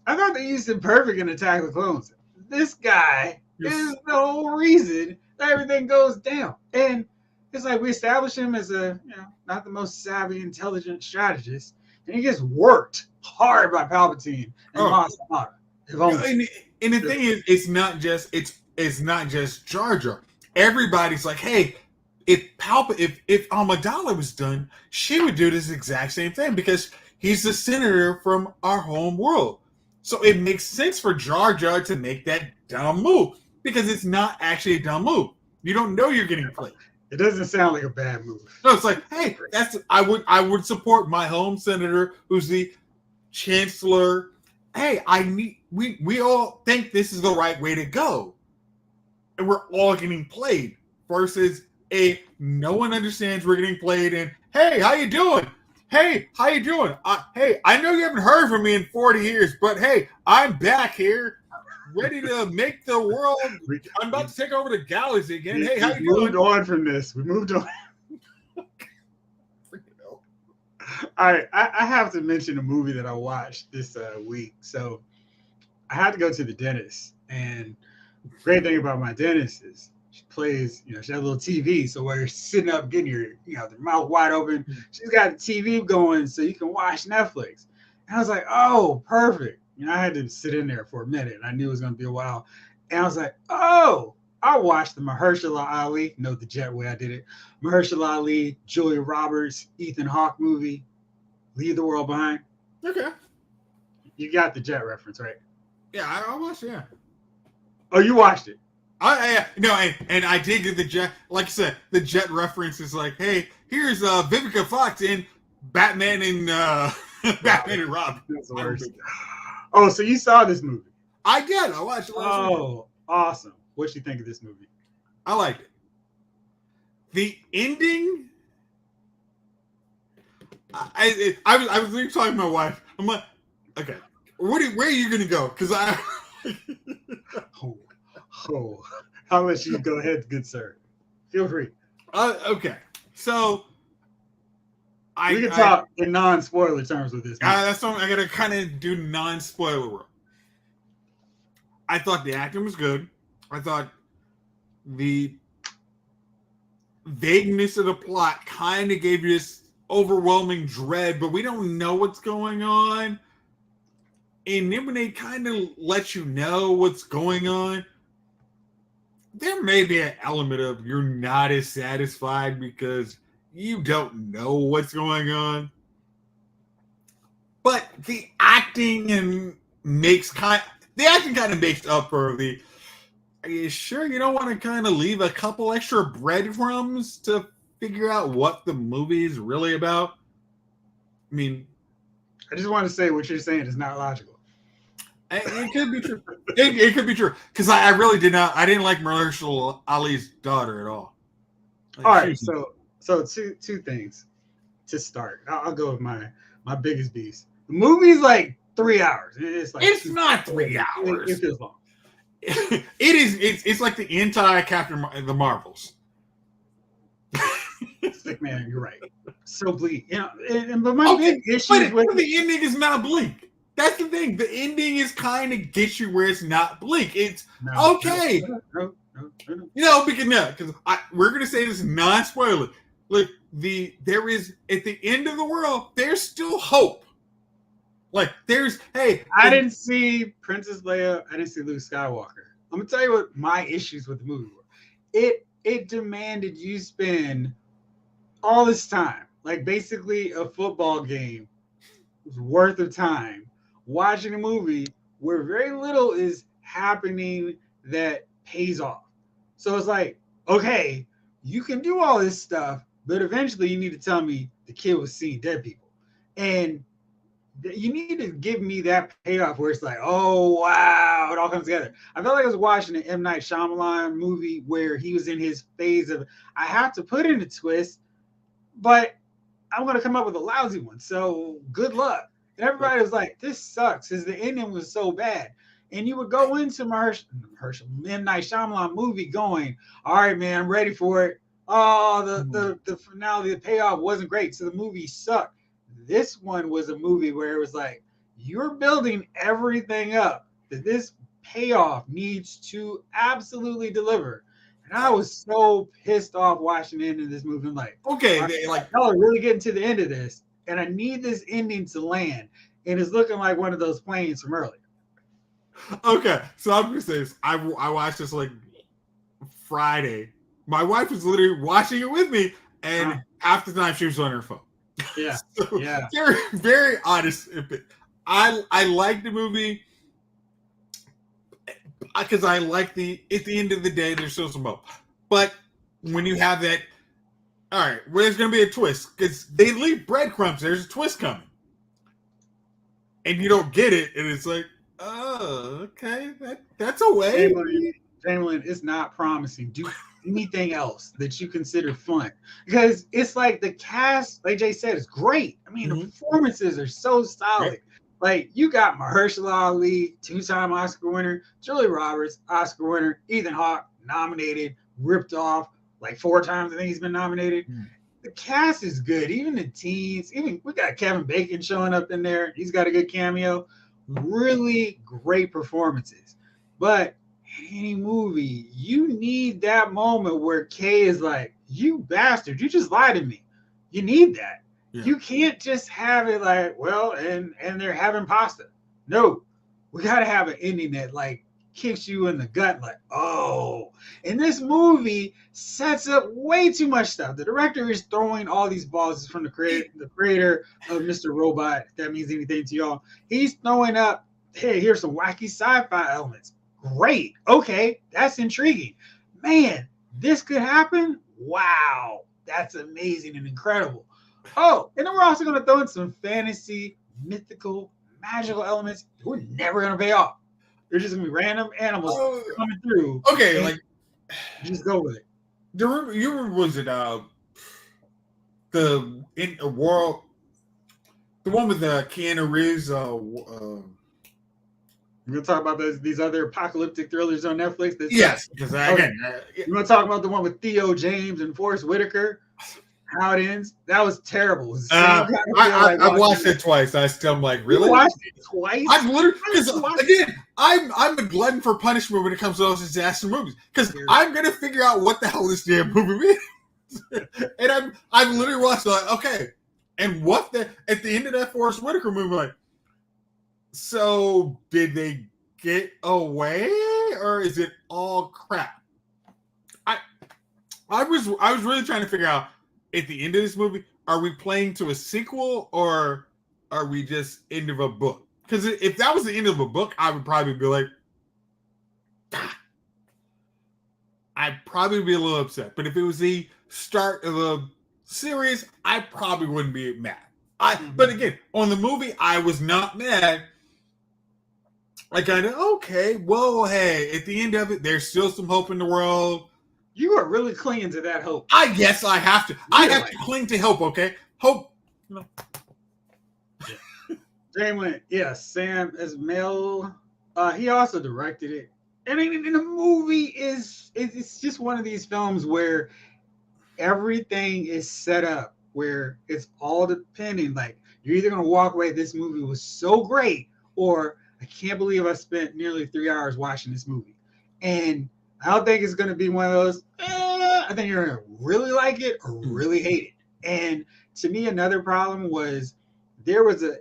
I thought they used him perfect in Attack of the Clones. This guy is the whole reason that everything goes down. And it's like we establish him as a, not the most savvy, intelligent strategist. And he gets worked hard by Palpatine and Mos Espa. And the thing is, it's not just Jar Jar. Everybody's like, hey, if Amidala was done, she would do this exact same thing because he's the senator from our home world. So it makes sense for Jar Jar to make that dumb move because it's not actually a dumb move. You don't know you're getting played. It doesn't sound like a bad move. No, it's like, hey, I would support my home senator who's the chancellor. Hey, we all think this is the right way to go. And we're all getting played versus no one understands we're getting played and hey, how you doing? Hey, how you doing? Hey, I know you haven't heard from me in 40 years, but hey, I'm back here, ready to make the world. I'm about to take over the galaxy again. Hey, how you doing? We moved on from this. We moved on. All right, I have to mention a movie that I watched this week. So I had to go to the dentist, and the great thing about my dentist is she plays, she has a little TV. So while you're sitting up getting your, the mouth wide open, she's got the TV going so you can watch Netflix. And I was like, oh, perfect. I had to sit in there for a minute. And I knew it was going to be a while. And I was like, oh, I watched the Mahershala Ali, the jet way I did it. Mahershala Ali, Julia Roberts, Ethan Hawke movie, Leave the World Behind. Okay. You got the jet reference, right? Yeah, I watched it, yeah. Oh, you watched it? And I did get the jet. Like I said, the jet reference is like, hey, here's Vivica Fox in Batman and Batman and Robin. That's the worst. Oh, so you saw this movie? I did. I watched it last week. Oh, awesome. What you think of this movie? I liked it. The ending. I was talking to my wife. I'm like, okay, where are you gonna go? Because I. I'll let you go ahead, good sir. Feel free. Okay, so we can talk in non-spoiler terms with this. That's something I gotta kind of do non-spoiler world. I thought the acting was good. I thought the vagueness of the plot kind of gave you this overwhelming dread, but we don't know what's going on. And then when they kind of let you know what's going on, there may be an element of you're not as satisfied because you don't know what's going on. But the acting kind of makes up for the. Are you sure you don't want to kind of leave a couple extra breadcrumbs to figure out what the movie is really about? I mean, I just want to say what you're saying is not logical. It could be true. It could be true because I really did not. I didn't like Mahershala Ali's daughter at all. All right, so two things to start. I'll go with my biggest beast. The movie's like 3 hours. It's not 3 hours. It feels long. It is. It's like the anti-Captain the Marvels. Sick man, you're right. So bleak. But my big issue with the ending is not bleak. That's the thing. The ending is kind of gets you where it's not bleak. It's okay. No. Because we're gonna say this non-spoiler. Look, there is at the end of the world, there's still hope. Like I didn't see Princess Leia. I didn't see Luke Skywalker. I'm gonna tell you what my issues with the movie were. It demanded you spend all this time, like basically a football game worth of time, watching a movie where very little is happening that pays off. So it's like, okay, you can do all this stuff, but eventually you need to tell me the kid was seeing dead people. And you need to give me that payoff where it's like, oh wow, it all comes together. I felt like I was watching an M. Night Shyamalan movie where he was in his phase of I have to put in a twist, but I'm gonna come up with a lousy one. So good luck. And everybody was like, this sucks because the ending was so bad. And you would go into Herschel M. Night Shyamalan movie going, all right, man, I'm ready for it. Oh, the finale, the payoff wasn't great. So the movie sucked. This one was a movie where it was like, you're building everything up that this payoff needs to absolutely deliver. And I was so pissed off watching the end of this movie. I'm like, Okay, y'all are really getting to the end of this, and I need this ending to land. And it's looking like one of those planes from earlier. Okay, so I'm gonna say this. I watched this like Friday. My wife was literally watching it with me, and half the time she was on her phone. Yeah, so yeah. Very, very honest. I like the movie because I like at the end of the day, there's still some hope. But when you have that, all right, well, there's going to be a twist because they leave breadcrumbs. There's a twist coming, and you don't get it, and it's like, oh, okay, that's a way. Jamlin, it's not promising. Do anything else that you consider fun because it's like the cast, like Jay said, is great. I mean, the performances are so solid. Right. Like you got Mahershala Ali, 2-time Oscar winner, Julia Roberts, Oscar winner, Ethan Hawke nominated, ripped off like 4 times. I think he's been nominated. The cast is good. Even the teens, even we got Kevin Bacon showing up in there. He's got a good cameo. Really great performances. But in any movie, you need that moment where Kay is like, you bastard, you just lied to me. You need that. Yeah. You can't just have it like, well, and they're having pasta. No, we got to have an ending that like kicks you in the gut, like, oh. And this movie sets up way too much stuff. The director is throwing all these balls from the creator of Mr. Robot, if that means anything to y'all. He's throwing up, hey, here's some wacky sci-fi elements. Great. Okay, that's intriguing. Man, this could happen? Wow. That's amazing and incredible. Oh, and then we're also going to throw in some fantasy, mythical, magical elements. We're never going to pay off. They're just going to be random animals coming through. Okay, like just go with it. You remember was it the world, the one with Keanu Reeves? We're going to talk about these other apocalyptic thrillers on Netflix. Yes, because again, you want to talk about the one with Theo James and Forrest Whitaker? How it ends? That was terrible. I watched it twice. I still am like, really? You watched it twice? I've literally again. I'm a glutton for punishment when it comes to those disaster movies because I'm gonna figure out what the hell this damn movie is, and I've literally watched like, okay, and what at the end of that Forrest Whitaker movie, like, so did they get away or is it all crap? I was really trying to figure out. At the end of this movie, are we playing to a sequel or are we just end of a book? Because if that was the end of a book, I would probably be like, I'd probably be a little upset. But if it was the start of a series, I probably wouldn't be mad. But again, on the movie, I was not mad. I kind of, okay, well, hey, at the end of it, there's still some hope in the world. You are really clinging to that hope. I guess I have to. I have to cling to hope, okay? Hope. No. Jamlin, yes, Sam Esmail. He also directed it. And the movie it's just one of these films where everything is set up, where it's all depending. Like, you're either going to walk away, this movie was so great, or I can't believe I spent nearly 3 hours watching this movie. And I don't think it's going to be one of those, I think you're going to really like it or really hate it. And to me, another problem was there was an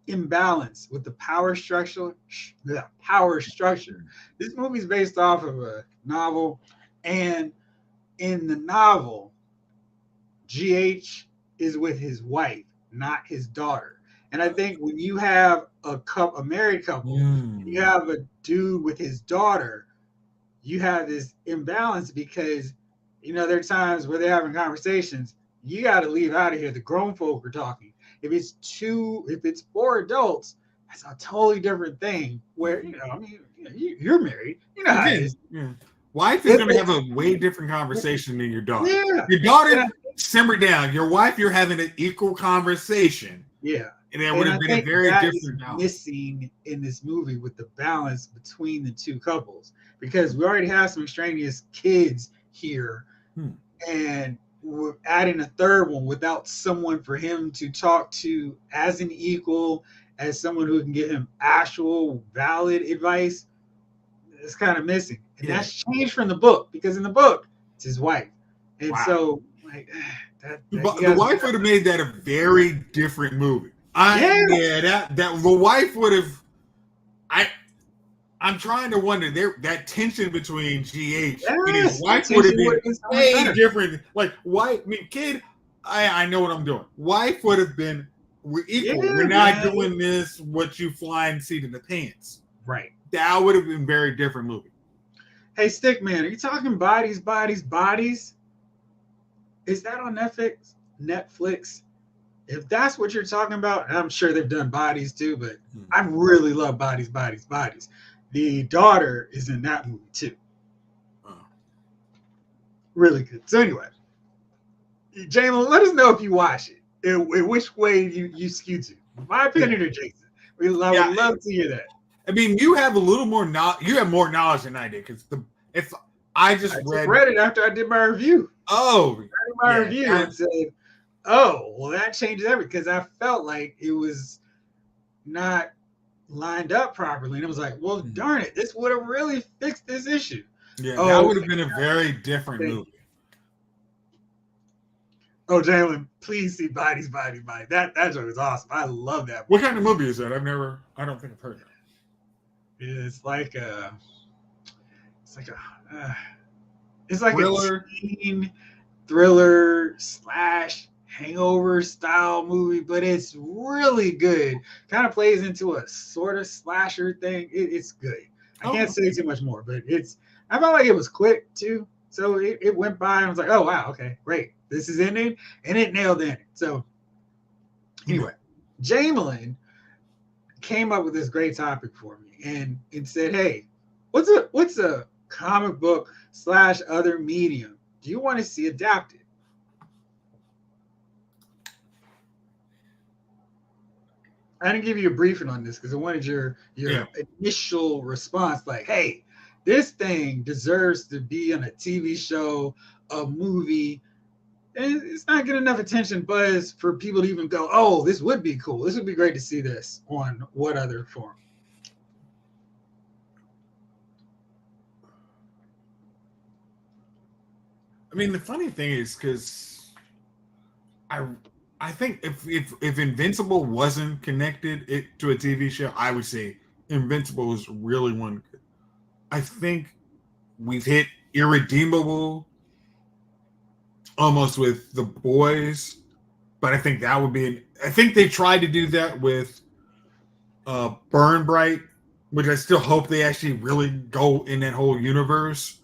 imbalance with the power structure. This movie is based off of a novel. And in the novel, GH is with his wife, not his daughter. And I think when you have a married couple, you have a dude with his daughter, you have this imbalance because, there are times where they're having conversations. You got to leave out of here. The grown folk are talking. If it's for adults, that's a totally different thing. Where I mean, you're married, you know how it Again, is. yeah. Wife is If going to have a way different conversation than your daughter. Yeah, Your and daughter, simmer down. Your wife, you're having an equal conversation. yeah, And that would and have I been a think very that is different balance. missing in this movie with the balance between the two couples because we already have some extraneous kids here, and we're adding a third one without someone for him to talk to as an equal, as someone who can give him actual valid advice. It's kind of missing, and Yeah. that's changed from the book because in the book it's his wife, and Wow. so like The wife would have made that a very different movie. That the wife would have. I'm trying to wonder that tension between GH and his wife would have been way different. Like wife, I mean, kid, I know what I'm doing. Wife would have been we're equal. We're not doing this what you flying seat in the pants. Right. That would have been a very different movie. Hey, Stickman, are you talking bodies, bodies, bodies? Is that on Netflix? Netflix? If that's what you're talking about, and I'm sure they've done bodies too, but I really love bodies, bodies, bodies. The daughter is in that movie too. Really good. So anyway, Jalen, let us know if you watch it. In which way you skew to. My opinion or Jason. I would love to hear that. I mean, you have a little more you have more knowledge than I did because if I just read it after I did my review. Oh, I did my review and said, "Oh, well, that changes everything," because I felt like it was not lined up properly, and it was like, "Well, darn it, this would have really fixed this issue." Yeah, that would have been a very different movie. Oh, Jalen, please see Bodies, Body, Body. That joke is awesome. I love that movie. What kind of movie is that? I don't think I've heard of it. It's like a thriller. Thriller / hangover style movie, but it's really good. Kind of plays into a sort of slasher thing. It's good. I can't say too much more, but I felt like it was quick too. So it went by and I was like, oh wow, okay, great. This is ending, and it nailed it. So anyway, Jamelin came up with this great topic for me and said, hey, what's a comic book / other medium do you want to see adapted? I didn't give you a briefing on this because I wanted your initial response, like, hey, this thing deserves to be on a TV show, a movie, and it's not getting enough attention, buzz for people to even go, oh, this would be cool. This would be great to see this on what other form? I mean, the funny thing is because I think if Invincible wasn't connected to a TV show, I would say Invincible is really one. I think we've hit irredeemable almost with The Boys, but I think that would be. I think they tried to do that with Burn Bright, which I still hope they actually really go in that whole universe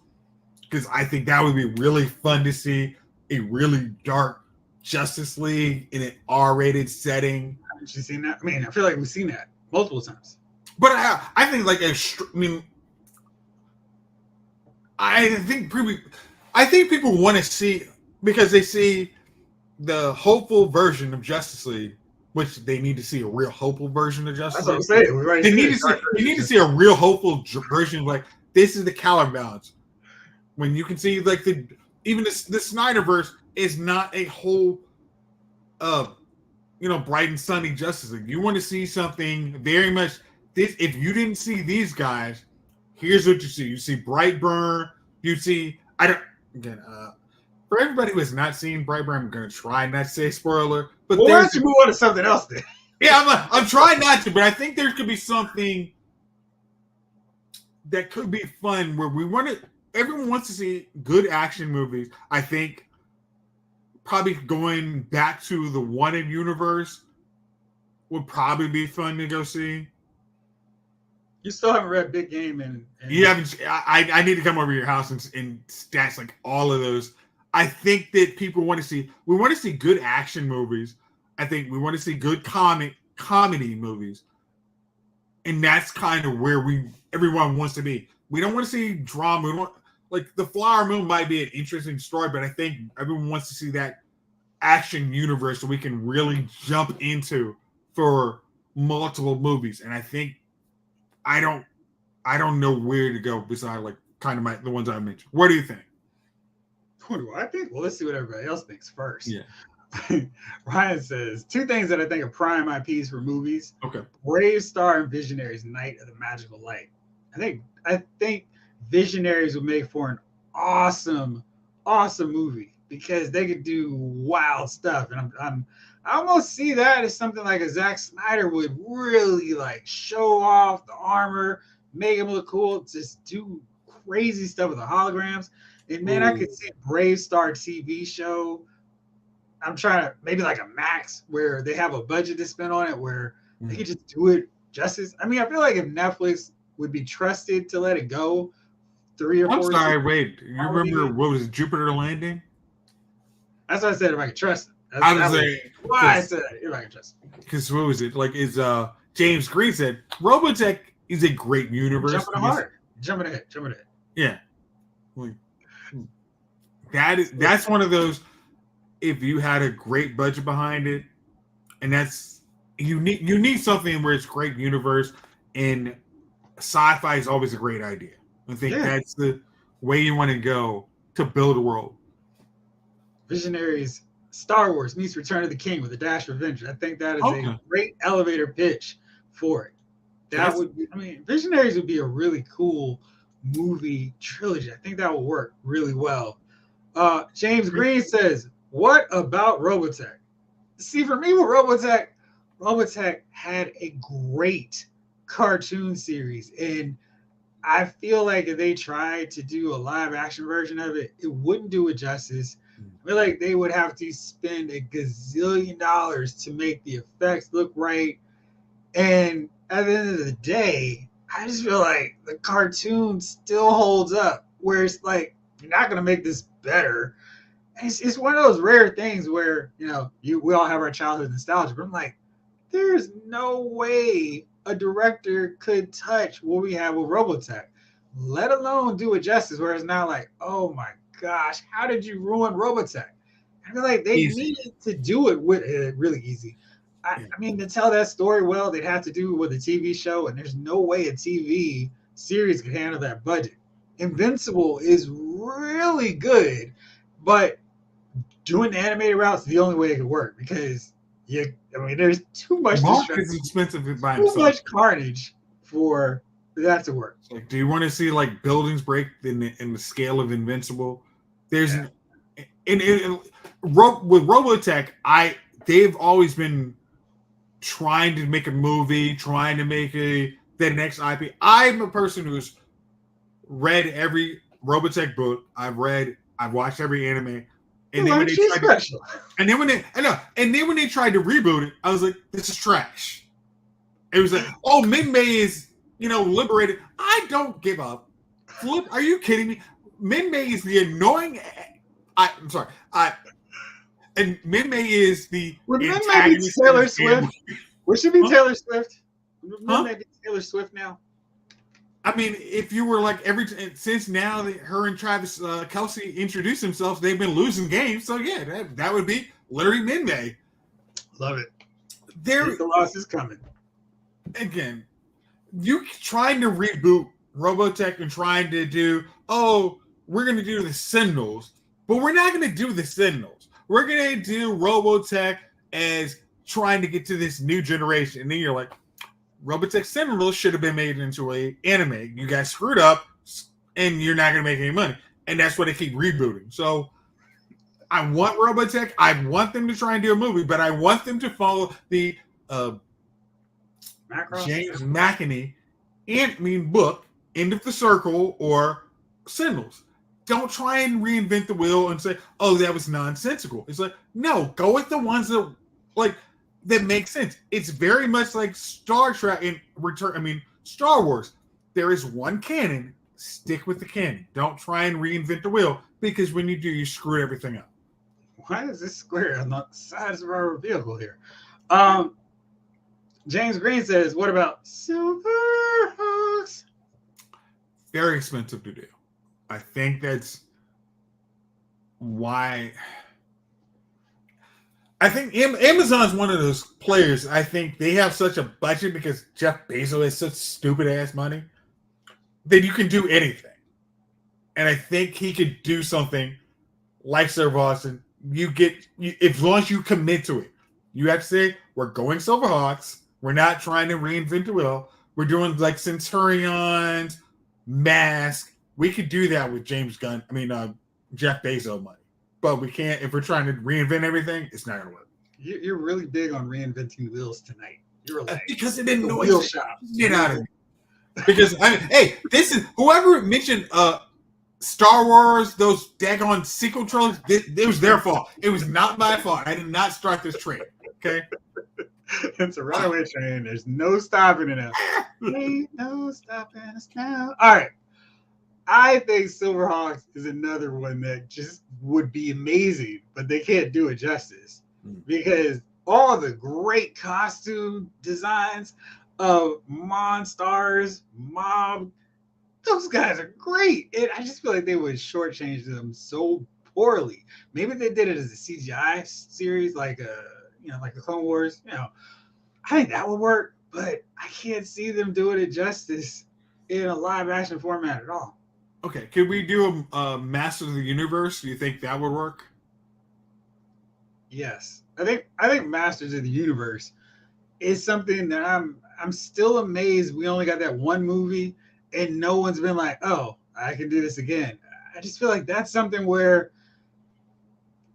because I think that would be really fun to see a really dark Justice League in an R-rated setting. Haven't you seen that? I mean, I feel like we've seen that multiple times. But I think like I think people want to see because they see the hopeful version of Justice League, which they need to see a real hopeful version of Justice League. That's what I'm saying. Right, they need to see a real hopeful version. Like this is the counterbalance. When you can see like even the Snyderverse is not a whole, bright and sunny Justice League. You want to see something very much. If you didn't see these guys, here's what you see. You see Brightburn. You see for everybody who has not seen Brightburn, I'm going to try not to say spoiler. But why don't you move on to something else then? Yeah, I'm trying not to, but I think there could be something that could be fun where everyone wants to see good action movies. I think probably going back to the Wanted universe would probably be fun to go see. You still haven't read Big Game and you haven't. I need to come over to your house and stats like all of those. I think that people want to see. We want to see good action movies. I think we want to see good comedy movies, and that's kind of where everyone wants to be. We don't want to see drama. We don't, like The Flower Moon might be an interesting story, but I think everyone wants to see that action universe that we can really jump into for multiple movies. And I think I don't know where to go besides like kind of the ones I mentioned. What do you think? What do I think? Well, let's see what everybody else thinks first. Yeah. Ryan says 2 things that I think are prime IPs for movies. Okay. Brave Star and Visionaries Night of the Magical Light. I think Visionaries would make for an awesome movie because they could do wild stuff. And I almost see that as something like a Zack Snyder would really like show off the armor, make him look cool, just do crazy stuff with the holograms. And man, I could see a Brave Star TV show. I'm trying to maybe like a Max where they have a budget to spend on it where they could just do it justice. I mean, I feel like if Netflix would be trusted to let it go 3 or 4 I'm sorry, seasons, wait. You remember what was it, Jupiter Landing? That's what I said if I could trust it. I was saying why I said if I could trust it. Because what was it? Like is James Green said, Robotech is a great universe. Jumping ahead. Yeah. That's one of those. If you had a great budget behind it, and that's you need something where it's great universe, and sci-fi is always a great idea. I think that's the way you want to go to build a world. Visionaries, Star Wars meets Return of the King with a dash of adventure. I think that is a great elevator pitch for it. Visionaries would be a really cool movie trilogy. I think that would work really well. James Green says, what about Robotech? See, for me with Robotech had a great cartoon series. And I feel like if they tried to do a live action version of it, it wouldn't do it justice. I feel like they would have to spend a gazillion dollars to make the effects look right. And at the end of the day, I just feel like the cartoon still holds up, where it's like, you're not going to make this better. It's one of those rare things where, we all have our childhood nostalgia, but I'm like, there's no way a director could touch what we have with Robotech, let alone do it justice, where it's not like, oh my gosh, how did you ruin Robotech? I feel like they needed to do it with it really easy. I mean, to tell that story well, they'd have to do it with a TV show, and there's no way a TV series could handle that budget. Invincible is really good, but doing the animated route is the only way it could work because there's too much is expensive by himself. Too much carnage for that to work. Like, do you want to see like buildings break in the scale of Invincible? There's with Robotech, they've always been trying to make a movie, trying to make the next IP. I'm a person who's read every Robotech book. I've watched every anime. And then when they tried to reboot it, I was like, this is trash. It was like, oh, Min-Mei is, liberated. I don't give up. Flip, are you kidding me? Min-Mei is the annoying. I'm sorry. And Min-Mei is the. Would Min-Mei be Taylor Swift? Would she be Taylor Swift? Would Min-Mei be Taylor Swift now? I mean, if you were like since now that her and Travis Kelce introduced themselves, they've been losing games. So yeah, that would be literally Min-Mei. Love it. The loss is coming. Again, you trying to reboot Robotech and trying to do, we're going to do the Sentinels, but we're not going to do the Sentinels. We're going to do Robotech as trying to get to this new generation. And then you're like, Robotech Sentinels should have been made into an anime. You guys screwed up, and you're not going to make any money. And that's why they keep rebooting. So I want Robotech. I want them to try and do a movie, but I want them to follow the James McAnee book, End of the Circle, or Sentinels. Don't try and reinvent the wheel and say, that was nonsensical. It's like, no, go with the ones that that makes sense. It's very much like Star Trek and Star Wars. There is one canon. Stick with the canon. Don't try and reinvent the wheel, because when you do, you screw everything up. Why is this square on the side of our vehicle here? James Green says, what about Silverhawks? Very expensive to do. I think that's why. I think Amazon's one of those players. I think they have such a budget because Jeff Bezos has such stupid ass money that you can do anything. And I think he could do something like Silverhawks. And as long as you commit to it, you have to say, we're going Silverhawks. We're not trying to reinvent the wheel. We're doing like Centurions, Mask. We could do that with Jeff Bezos money. But we can't, if we're trying to reinvent everything, it's not going to work. You're really big on reinventing the wheels tonight. You're like, because it annoys wheel shop. Get out of here. Because, hey, this is, whoever mentioned Star Wars, those daggone sequel trilogies, it was their fault. It was not my fault. I did not start this train. Okay? It's a runaway train. There's no stopping it now. Ain't no stopping us now. All right. I think Silverhawks is another one that just would be amazing, but they can't do it justice because all the great costume designs of Monstars, Mob, those guys are great. And I just feel like they would shortchange them so poorly. Maybe they did it as a CGI series, like the Clone Wars. I think that would work, but I can't see them doing it justice in a live action format at all. Okay, could we do a Masters of the Universe? Do you think that would work? Yes, I think Masters of the Universe is something that I'm still amazed we only got that one movie and no one's been like, oh, I can do this again. I just feel like that's something where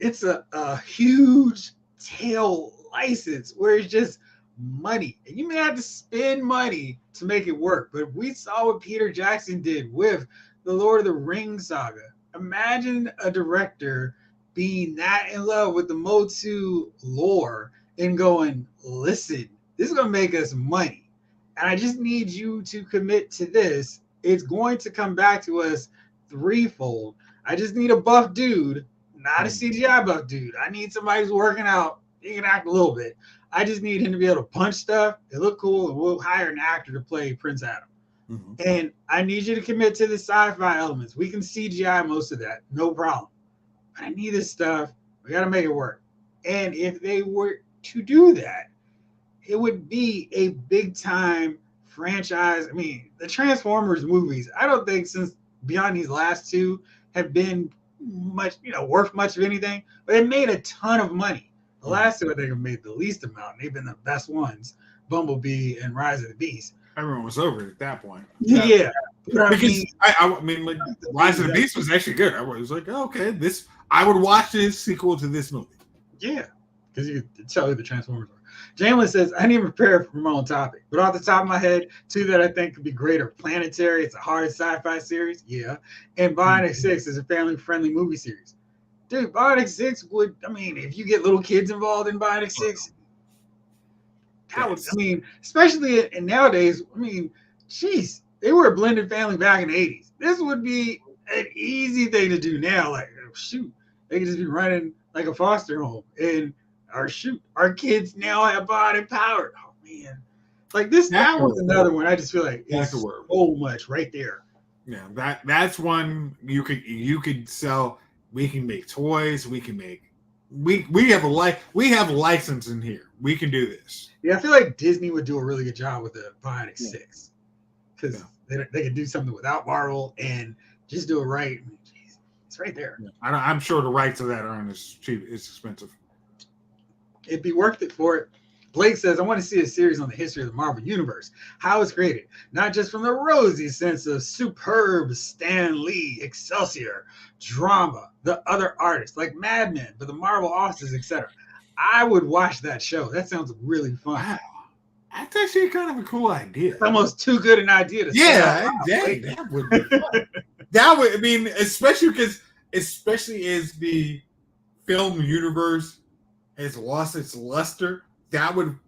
it's a huge tail license where it's just money, and you may have to spend money to make it work. But we saw what Peter Jackson did with the Lord of the Rings saga. Imagine a director being that in love with the Motu lore and going, listen, this is going to make us money. And I just need you to commit to this. It's going to come back to us threefold. I just need a buff dude, not a CGI buff dude. I need somebody who's working out. He can act a little bit. I just need him to be able to punch stuff. It look cool, and we'll hire an actor to play Prince Adam. Mm-hmm. And I need you to commit to the sci-fi elements. We can CGI most of that, no problem. But I need this stuff. We got to make it work. And if they were to do that, it would be a big-time franchise. I mean, the Transformers movies, I don't think since beyond these last two have been much, worth much of anything. But it made a ton of money. The last two, I think, have made the least amount. They've been the best ones, Bumblebee and Rise of the Beast. Everyone was over it at that point. Yeah. Because I mean, like, Rise of the Beast was actually good. I was like, oh, okay, I would watch this sequel to this movie. Yeah, because you could tell who the Transformers are. Jalen says, I didn't prepare for my own topic, but off the top of my head, two that I think could be great are Planetary. It's a hard sci-fi series. Yeah. And Bionic 6 is a family-friendly movie series. Dude, Bionic 6 would, if you get little kids involved in Bionic 6, that would, especially in nowadays, geez, they were a blended family back in the 80s. This would be an easy thing to do now. Like, shoot, they could just be running like a foster home. And, our kids now have body power. Oh, man. Like, that was another one. I just feel like it's so much right there. Yeah, that's one you could sell. We can make toys. We can make. We have a license in here. We can do this. Yeah, I feel like Disney would do a really good job with the Bionic 6 because they could do something without Marvel and just do it right. Jeez, it's right there. Yeah. I'm sure the rights of that aren't as cheap. It's expensive. It'd be worth it for it. Blake says, I want to see a series on the history of the Marvel Universe, how it's created, not just from the rosy sense of superb Stan Lee, Excelsior, drama, the other artists like Mad Men, but the Marvel offices, etc. I would watch that show. That sounds really fun. Wow. That's actually kind of a cool idea. It's almost too good an idea to that would be fun. That would, especially as the film universe has lost its luster, that would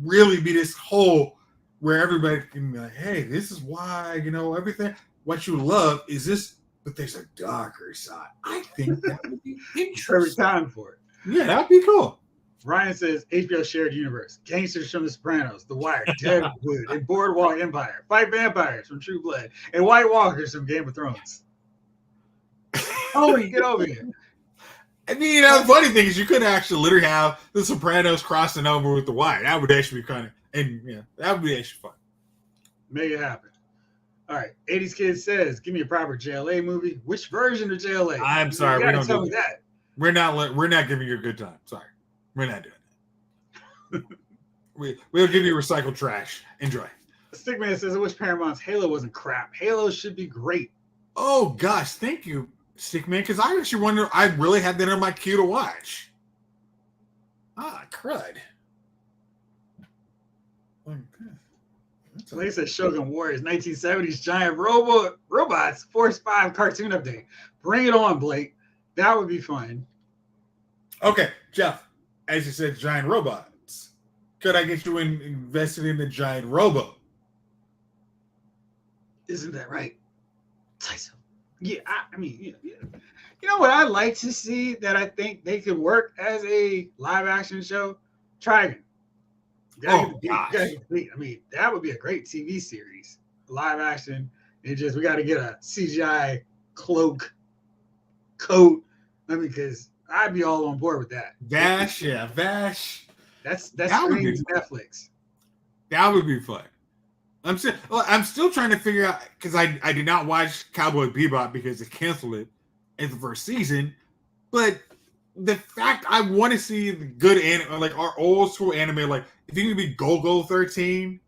really be this hole where everybody can be like, hey, this is why, everything, what you love is this but there's a darker side. I think that would be Perfect interesting. time for it. Yeah, that'd be cool. Ryan says HBO shared universe, gangsters from The Sopranos, The Wire, Deadwood, and Boardwalk Empire, fight vampires from True Blood, and White Walkers from Game of Thrones. Tony, get over here. I mean, the funny thing is you could actually literally have The Sopranos crossing over with The Wire. That would actually be kind of, and yeah, that would be actually fun. Make it happen. All right, 80s Kid says, give me a proper JLA movie. Which version of JLA? I'm sorry, you gotta tell me that. We're not giving you a good time. Sorry, we're not doing that. We'll give you recycled trash. Enjoy. Stickman says, I wish Paramount's Halo wasn't crap. Halo should be great. Oh gosh, thank you, Stickman, because I actually wonder. I really had that on my queue to watch. Ah, crud. Like I said, Shogun Warriors, 1970s giant robots, Force 5 cartoon update. Bring it on, Blake. That would be fun. Okay, Jeff, as you said, giant robots. Could I get you invested in the giant robo? Isn't that right, Tyson? Yeah, I mean, yeah. You know what I'd like to see that I think they could work as a live action show? Trigon. Oh, gosh. I mean, that would be a great TV series. Live action. We got to get a CGI coat. I mean, because I'd be all on board with that. Vash. That's strange Netflix. That would be fun. I'm still trying to figure out, because I did not watch Cowboy Bebop because they canceled it in the first season, but the fact I want to see the good anime, like our old school anime, like if you could be Go-Go 13,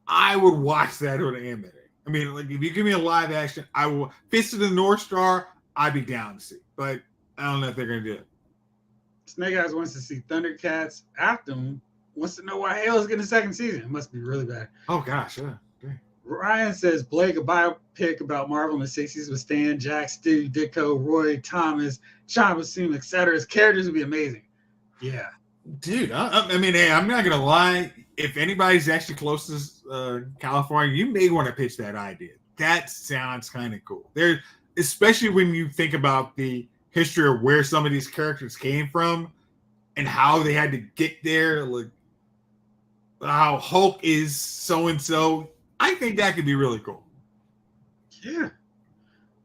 I would watch that on anime. I mean, like if you give me a live action, I will. Fist of the North Star, I'd be down to see, but I don't know if they're gonna do it. Snake Eyes wants to see Thundercats. Afton wants to know why Halo's getting a second season. It must be really bad. Oh gosh, yeah. Ryan says Blake, a biopic about Marvel in the 60s with Stan, Jack, Stu, Ditko, Roy, Thomas, John Bassoon, etc. His characters would be amazing. Yeah. Dude, I mean, hey, I'm not going to lie. If anybody's actually close to California, you may want to pitch that idea. That sounds kind of cool. There, especially when you think about the history of where some of these characters came from and how they had to get there, like how Hulk is so-and-so. I think that could be really cool. Yeah.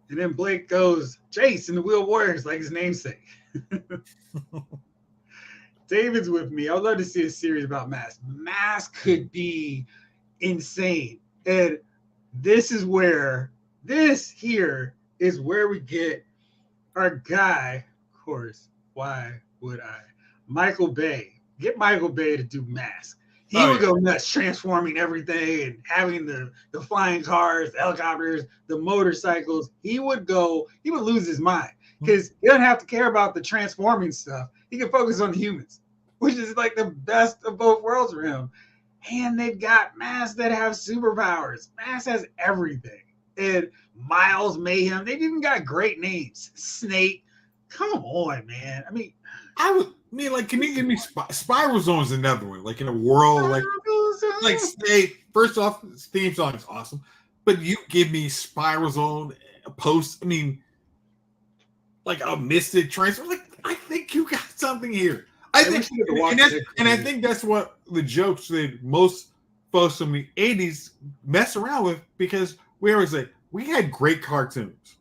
And then Blake goes, Jayce and the Wheel Warriors, like his namesake. David's with me. I would love to see a series about Mask. Mask could be insane. And this here is where we get our guy, of course, why would I? Michael Bay. Get Michael Bay to do Mask. He would go nuts, transforming everything and having the flying cars, the helicopters, the motorcycles. He would lose his mind because he doesn't have to care about the transforming stuff. He can focus on the humans, which is like the best of both worlds for him. And they've got Mask that have superpowers. Mask has everything. And Miles Mayhem, they've even got great names. Snake. Come on, man. I mean, like, can you give me Spiral Zone's another one? Like in a world like Snake. First off, the theme song is awesome, but you give me Spiral Zone, a post. I mean, like a Mystic Transfer. Like, I think you got something here. I think that's what the jokes that most folks from the '80s mess around with, because we always say we had great cartoons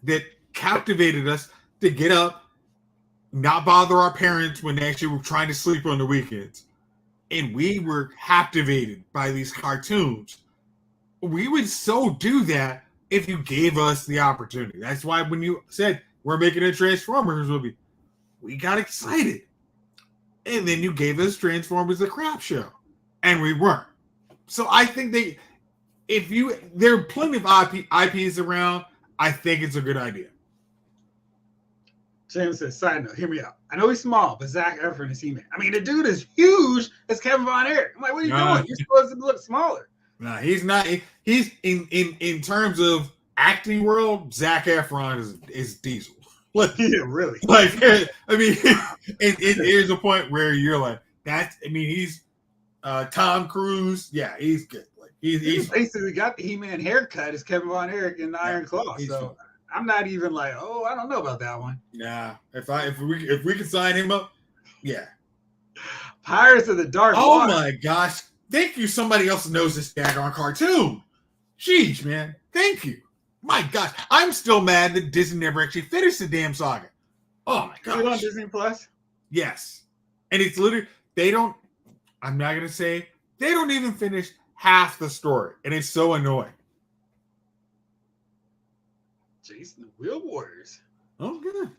that captivated us to get up, not bother our parents when they actually were trying to sleep on the weekends. And we were captivated by these cartoons. We would so do that if you gave us the opportunity. That's why when you said we're making a Transformers movie, we got excited. And then you gave us Transformers a crap show. And we weren't. So I think there are plenty of IPs around, I think it's a good idea. James says, side note, hear me out. I know he's small, but Zac Efron is He-Man. I mean, the dude is huge as Kevin Von Erich. I'm like, what are you doing? You're supposed to look smaller. No, he's not. He's in terms of acting world, Zac Efron is Diesel. Like, yeah, really. Like, I mean, here's a point where you're like, he's Tom Cruise. Yeah, he's good. Like, He's basically got the He-Man haircut as Kevin Von Erich in Iron Claw. So fun. I'm not even like, oh, I don't know about that one. Nah, if we could sign him up, yeah. Pirates of the Dark Oh Water. my gosh! Thank you. Somebody else knows this daggone cartoon. Jeez, man. Thank you. My gosh, I'm still mad that Disney never actually finished the damn saga. Oh my gosh. Is it on Disney Plus? Yes, and it's literally they don't. I'm not gonna say they don't even finish half the story, and it's so annoying. Jayce and the Wheel Warriors. Oh, good.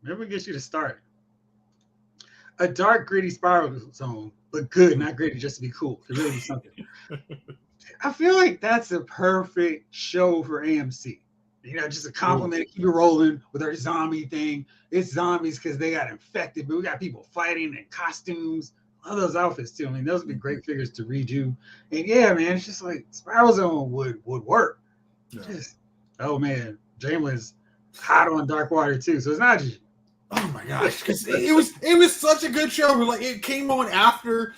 Maybe we get you to start. A dark, gritty spiral zone, but good, not gritty just to be cool. To really be something. I feel like that's a perfect show for AMC. You know, just a compliment, keep it rolling with our zombie thing. It's zombies because they got infected, but we got people fighting in costumes. Love those outfits too. I mean, those would be great figures to redo. And yeah, man, it's just like Spiral Zone would work. Yeah. Just, oh man, Jamelin's hot on Dark Water too. So it's not just. Oh my gosh, because it was such a good show. Like it came on after,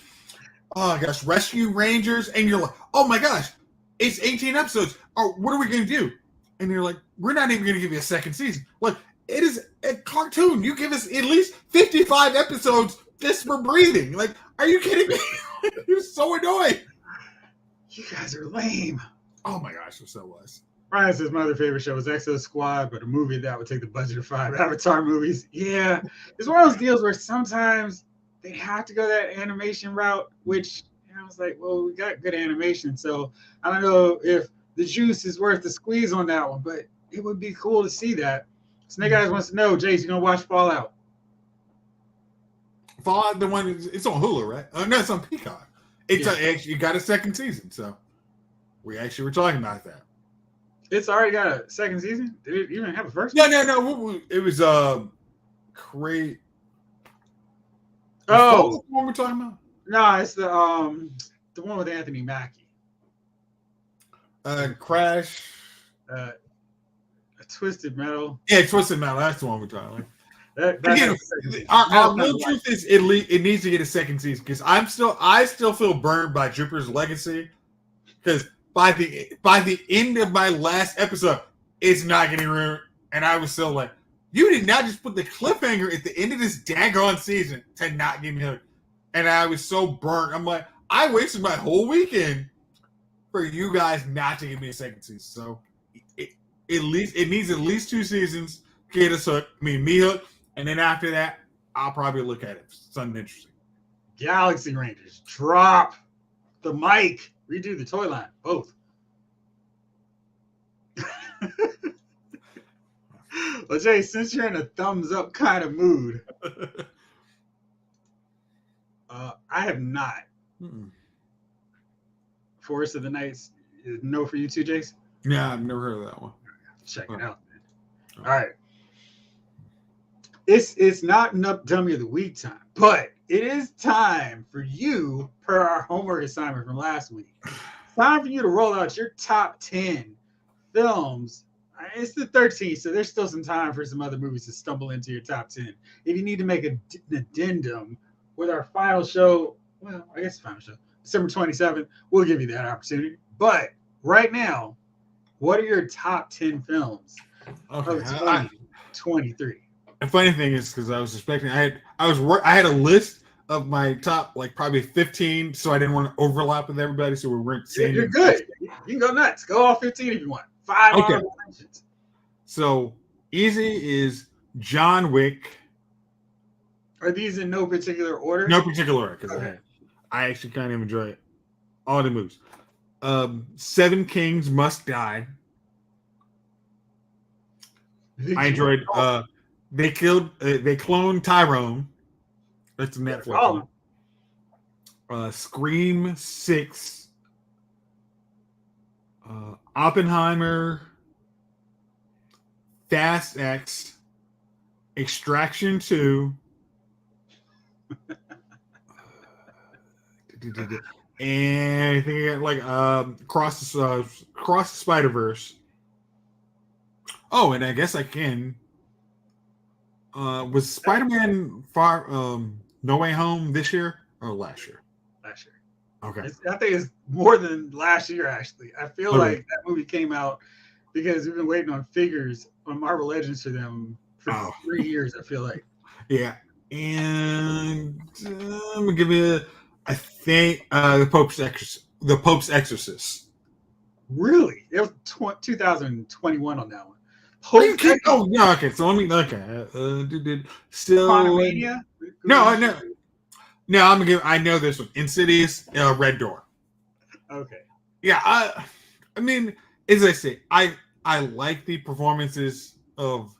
oh gosh, Rescue Rangers, and you're like, oh my gosh, it's 18 episodes. Oh, what are we gonna do? And you're like, we're not even gonna give you a second season. Like it is a cartoon. You give us at least 55 episodes just for breathing. Like, are you kidding me? It was so annoying. You guys are lame. Oh my gosh, it so was. Ryan says my other favorite show was Exo Squad, but a movie that would take the budget of 5 Avatar movies. Yeah, it's one of those deals where sometimes they have to go that animation route, which I was like, well, we got good animation, so I don't know if the juice is worth the squeeze on that one, but it would be cool to see that. Snake Eyes wants to know, Jayce, you gonna watch Fallout? Fallout, the one it's on Hulu, right? No, it's on Peacock. It's actually got a second season, so we actually were talking about that. It's already got a second season? Did it even have a first? No. It was great. Oh, the one we're talking about? No, it's the one with Anthony Mackie. Crash. A Twisted Metal. Yeah, Twisted Metal. That's the one we're talking about. Again, our real truth is it needs to get a second season because I still feel burned by Jupiter's Legacy because by the end of my last episode, it's not getting ruined, and I was still like, you did not just put the cliffhanger at the end of this daggone season to not get me hooked, and I was so burnt. I'm like, I wasted my whole weekend for you guys not to give me a second season. So it needs at least 2 seasons to get us hooked. I mean, me hooked, and then after that, I'll probably look at it. Something interesting. Galaxy Rangers, drop the mic. Redo the toy line, both. Well, Jay, since you're in a thumbs up kind of mood, I have not. Forest of the Nights is no for you too, Jayce? Yeah, I've never heard of that one. Check it out, man. All right. It's not Dummy of the Week time, but it is time for you, per our homework assignment from last week. It's time for you to roll out your top 10 films. It's the 13th, so there's still some time for some other movies to stumble into your top 10. If you need to make an addendum with our final show, well, I guess final show, December 27th, we'll give you that opportunity. But right now, what are your top 10 films of 2023? The funny thing is, because I was expecting, I had a list of my top, like probably 15, so I didn't want to overlap with everybody, so we weren't seeing. You're good. You can go nuts. Go all 15 if you want. 5 honorable mentions. So easy is John Wick. Are these in no particular order? No particular order, because I actually kind of enjoy it. All the moves. Seven Kings Must Die. I enjoyed. They cloned Tyrone. That's a Netflix one. Scream 6. Oppenheimer. Fast X. Extraction 2. And I think I got like Cross the Spider-Verse. Oh, and I guess I can. Was Spider-Man No Way Home this year or last year? Last year. Okay. I think it's more than last year, actually. I feel like that movie came out because we've been waiting on figures on Marvel Legends for them for 3 years, I feel like. Yeah. And I'm going to give you, I think, the Pope's Exorcist. Really? It was 2021 on that one. Are you kidding? Oh, yeah, okay. So let me, still. Quantumania? No, no, I know this one. Insidious, Red Door. Okay. Yeah, I mean, as I say, I like the performances of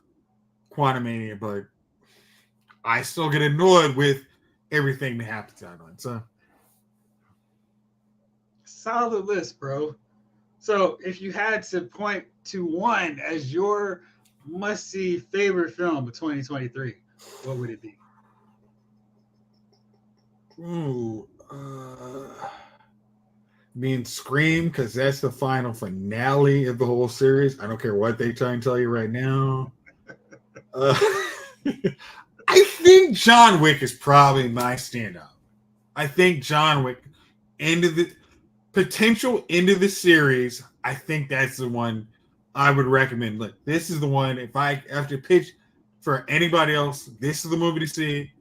Quantumania, but I still get annoyed with everything that happens out on. So solid list, bro. So if you had to point to one as your must-see favorite film of 2023, what would it be? Ooh, mean Scream, because that's the final finale of the whole series. I don't care what they try and tell you right now. I think John Wick is probably my standout. I think John Wick, end of the series, I think that's the one I would recommend. Look, this is the one, if I have to pitch for anybody else, this is the movie to see,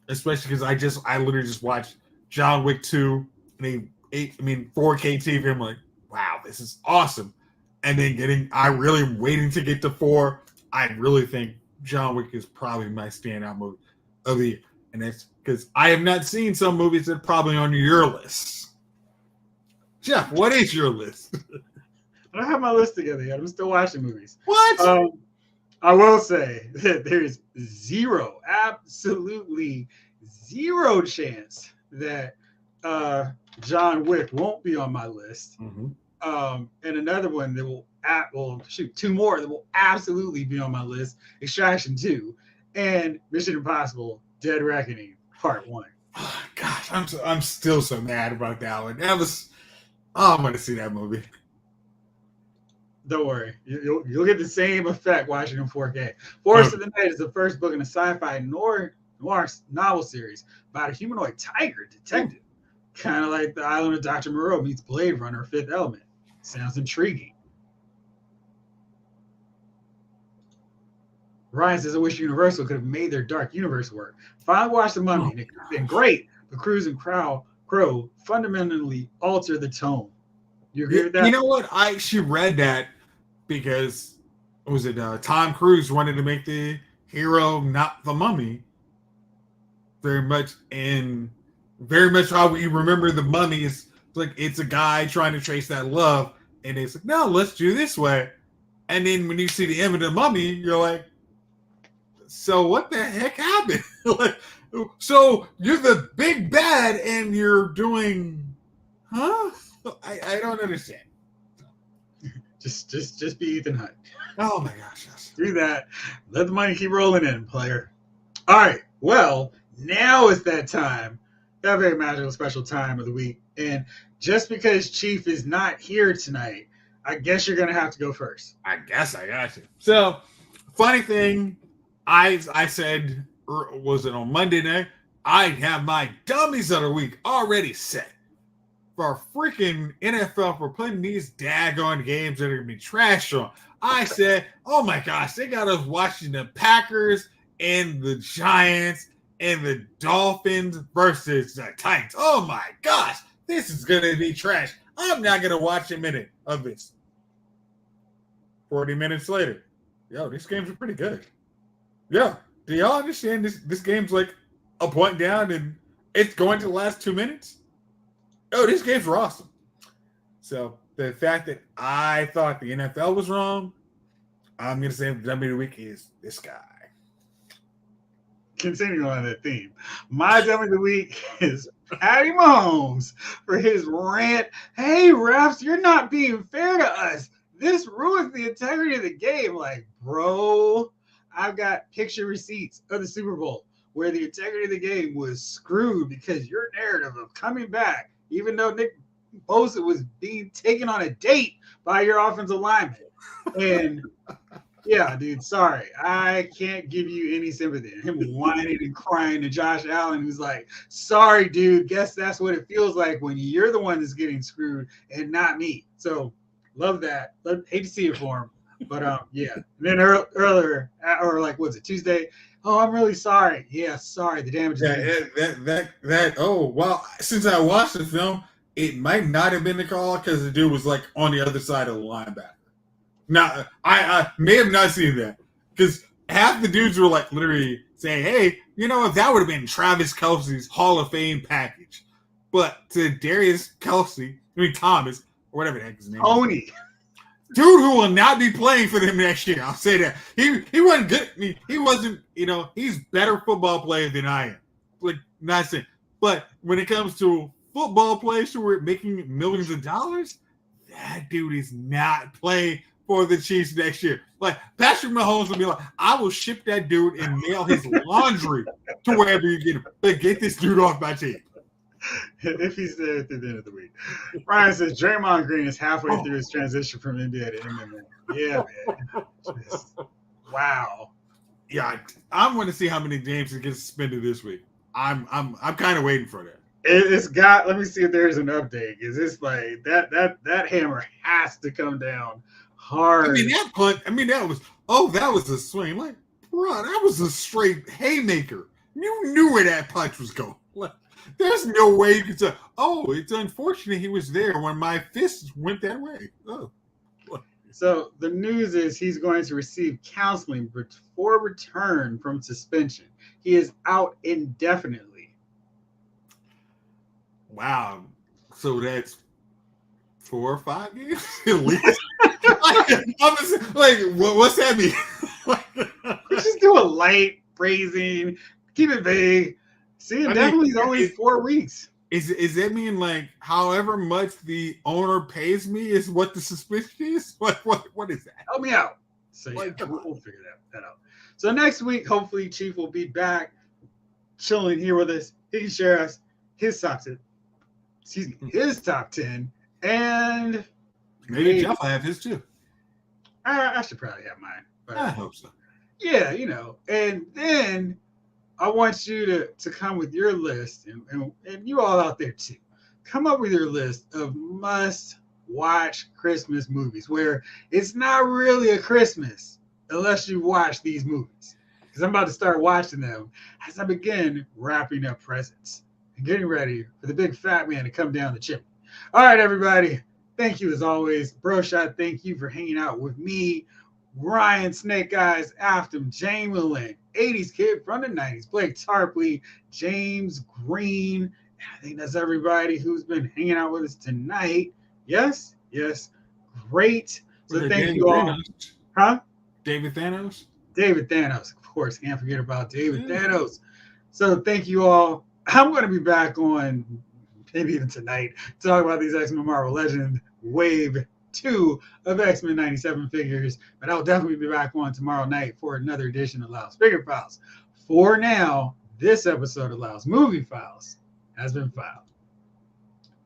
especially because I literally just watched John Wick 2 and 4K TV. I'm like, wow, this is awesome. And then I really am waiting to get to 4. I really think John Wick is probably my standout movie of the year. And that's because I have not seen some movies that are probably on your list. Jeff, what is your list? I don't have my list together yet. I'm still watching movies. What? I will say that there's absolutely zero chance that John Wick won't be on my list. Mm-hmm. And another one that two more that will absolutely be on my list: Extraction 2 and Mission Impossible: Dead Reckoning Part 1. Oh, gosh, I'm still so mad about that one. I'm going to see that movie. Don't worry, you'll get the same effect watching in 4K. Forest of the Night is the first book in a sci-fi noir novel series about a humanoid tiger detective, kind of like The Island of Dr. Moreau meets Blade Runner: Fifth Element. Sounds intriguing. Ryan says, I wish Universal could have made their Dark Universe work. Finally watched The Mummy, and it could have been great, but Cruise and Crow fundamentally alter the tone. You agree with that? You know what? I actually read that because, Tom Cruise wanted to make the hero not the Mummy. Very much how we remember the Mummy is like it's a guy trying to trace that love, and it's like, no, let's do this way. And then when you see the image of the Mummy, you're like, so what the heck happened? So you're the big bad and you're doing, huh? I don't understand. Just be Ethan Hunt. Oh my gosh, yes. Do that. Let the money keep rolling in, player. All right. Well, now is that time. That very magical special time of the week. And just because Chief is not here tonight, I guess you're gonna have to go first. I guess I got you. So, funny thing, I said, was it on Monday night? I have my dummies of the week already set for freaking NFL for putting these daggone games that are gonna be trashed on. I said, oh my gosh, they got us watching the Packers and the Giants and the Dolphins versus the Titans. Oh my gosh, this is gonna be trash. I'm not gonna watch a minute of this. 40 minutes later, these games are pretty good. Yeah, do y'all understand this game's like a point down and it's going to the last 2 minutes? Oh, these games were awesome. So the fact that I thought the NFL was wrong, I'm going to say the dummy of the week is this guy. Continuing on that theme, my dummy of the week is Patty Mahomes for his rant. Hey, refs, you're not being fair to us. This ruins the integrity of the game. Like, bro, I've got picture receipts of the Super Bowl where the integrity of the game was screwed because your narrative of coming back, even though Nick Bosa was being taken on a date by your offensive lineman. And Yeah, dude, sorry. I can't give you any sympathy. Him whining and crying to Josh Allen, who's like, sorry, dude. Guess that's what it feels like when you're the one that's getting screwed and not me. So love that. Hate to see it for him. But yeah. And then earlier, or like, was it Tuesday? Oh, I'm really sorry. Yeah, sorry. The damage is That. Oh, well, since I watched the film, it might not have been the call because the dude was like on the other side of the linebacker. Now, I may have not seen that because half the dudes were like literally saying, hey, you know what? That would have been Travis Kelce's Hall of Fame package. But to Darius Thomas, or whatever the heck his name Tony. is. Dude who will not be playing for them next year. I'll say that. He wasn't good. He wasn't, he's better football player than I am. Like, not saying. But when it comes to football players who are making millions of dollars, that dude is not playing for the Chiefs next year. Like, Patrick Mahomes will be like, I will ship that dude and mail his laundry to wherever you get him. Like, get this dude off my team. If he's there through the end of the week. Ryan says Draymond Green is halfway through his transition from NBA to MMA. Yeah, man. Wow. Yeah, I'm going to see how many games he gets suspended this week. I'm kind of waiting for that. It's got. Let me see if there's an update. Is this like that hammer has to come down hard? I mean that punt. That was a swing. Like, bro, that was a straight haymaker. You knew where that punch was going. Like, there's no way you could say, oh, it's unfortunate he was there when my fist went that way. Oh. So the news is he's going to receive counseling before return from suspension. He is out indefinitely. Wow. So that's 4 or 5 games at least. What's that mean? We just do a light phrasing, keep it vague. See, definitely only 4 weeks. Is that mean like however much the owner pays me is what the suspension is? What is that? Help me out. So yeah, we'll figure that out. So next week, hopefully, Chief will be back, chilling here with us. He can share us his top 10, his top 10, and maybe Jeff will have his too. I should probably have mine. But I hope so. Yeah, and then I want you to come with your list, and you all out there too. Come up with your list of must-watch Christmas movies where it's not really a Christmas unless you watch these movies. Because I'm about to start watching them as I begin wrapping up presents and getting ready for the big fat man to come down the chimney. All right, everybody. Thank you as always. Bro Shot, thank you for hanging out with me. Ryan Snake Eyes, Afton, Jamelin, 80s kid from the 90s, Blake Tarpley, James Green. I think that's everybody who's been hanging out with us tonight. Yes, great. So thank you all. Thanos. Huh? David Thanos, of course. Can't forget about David Thanos. So thank you all. I'm going to be back on maybe even tonight to talk about these X-Men Marvel Legend Wave 2 of X-Men 97 figures, but I'll definitely be back on tomorrow night for another edition of Lyle's Figure Files. For now, this episode of Lyle's Movie Files has been filed.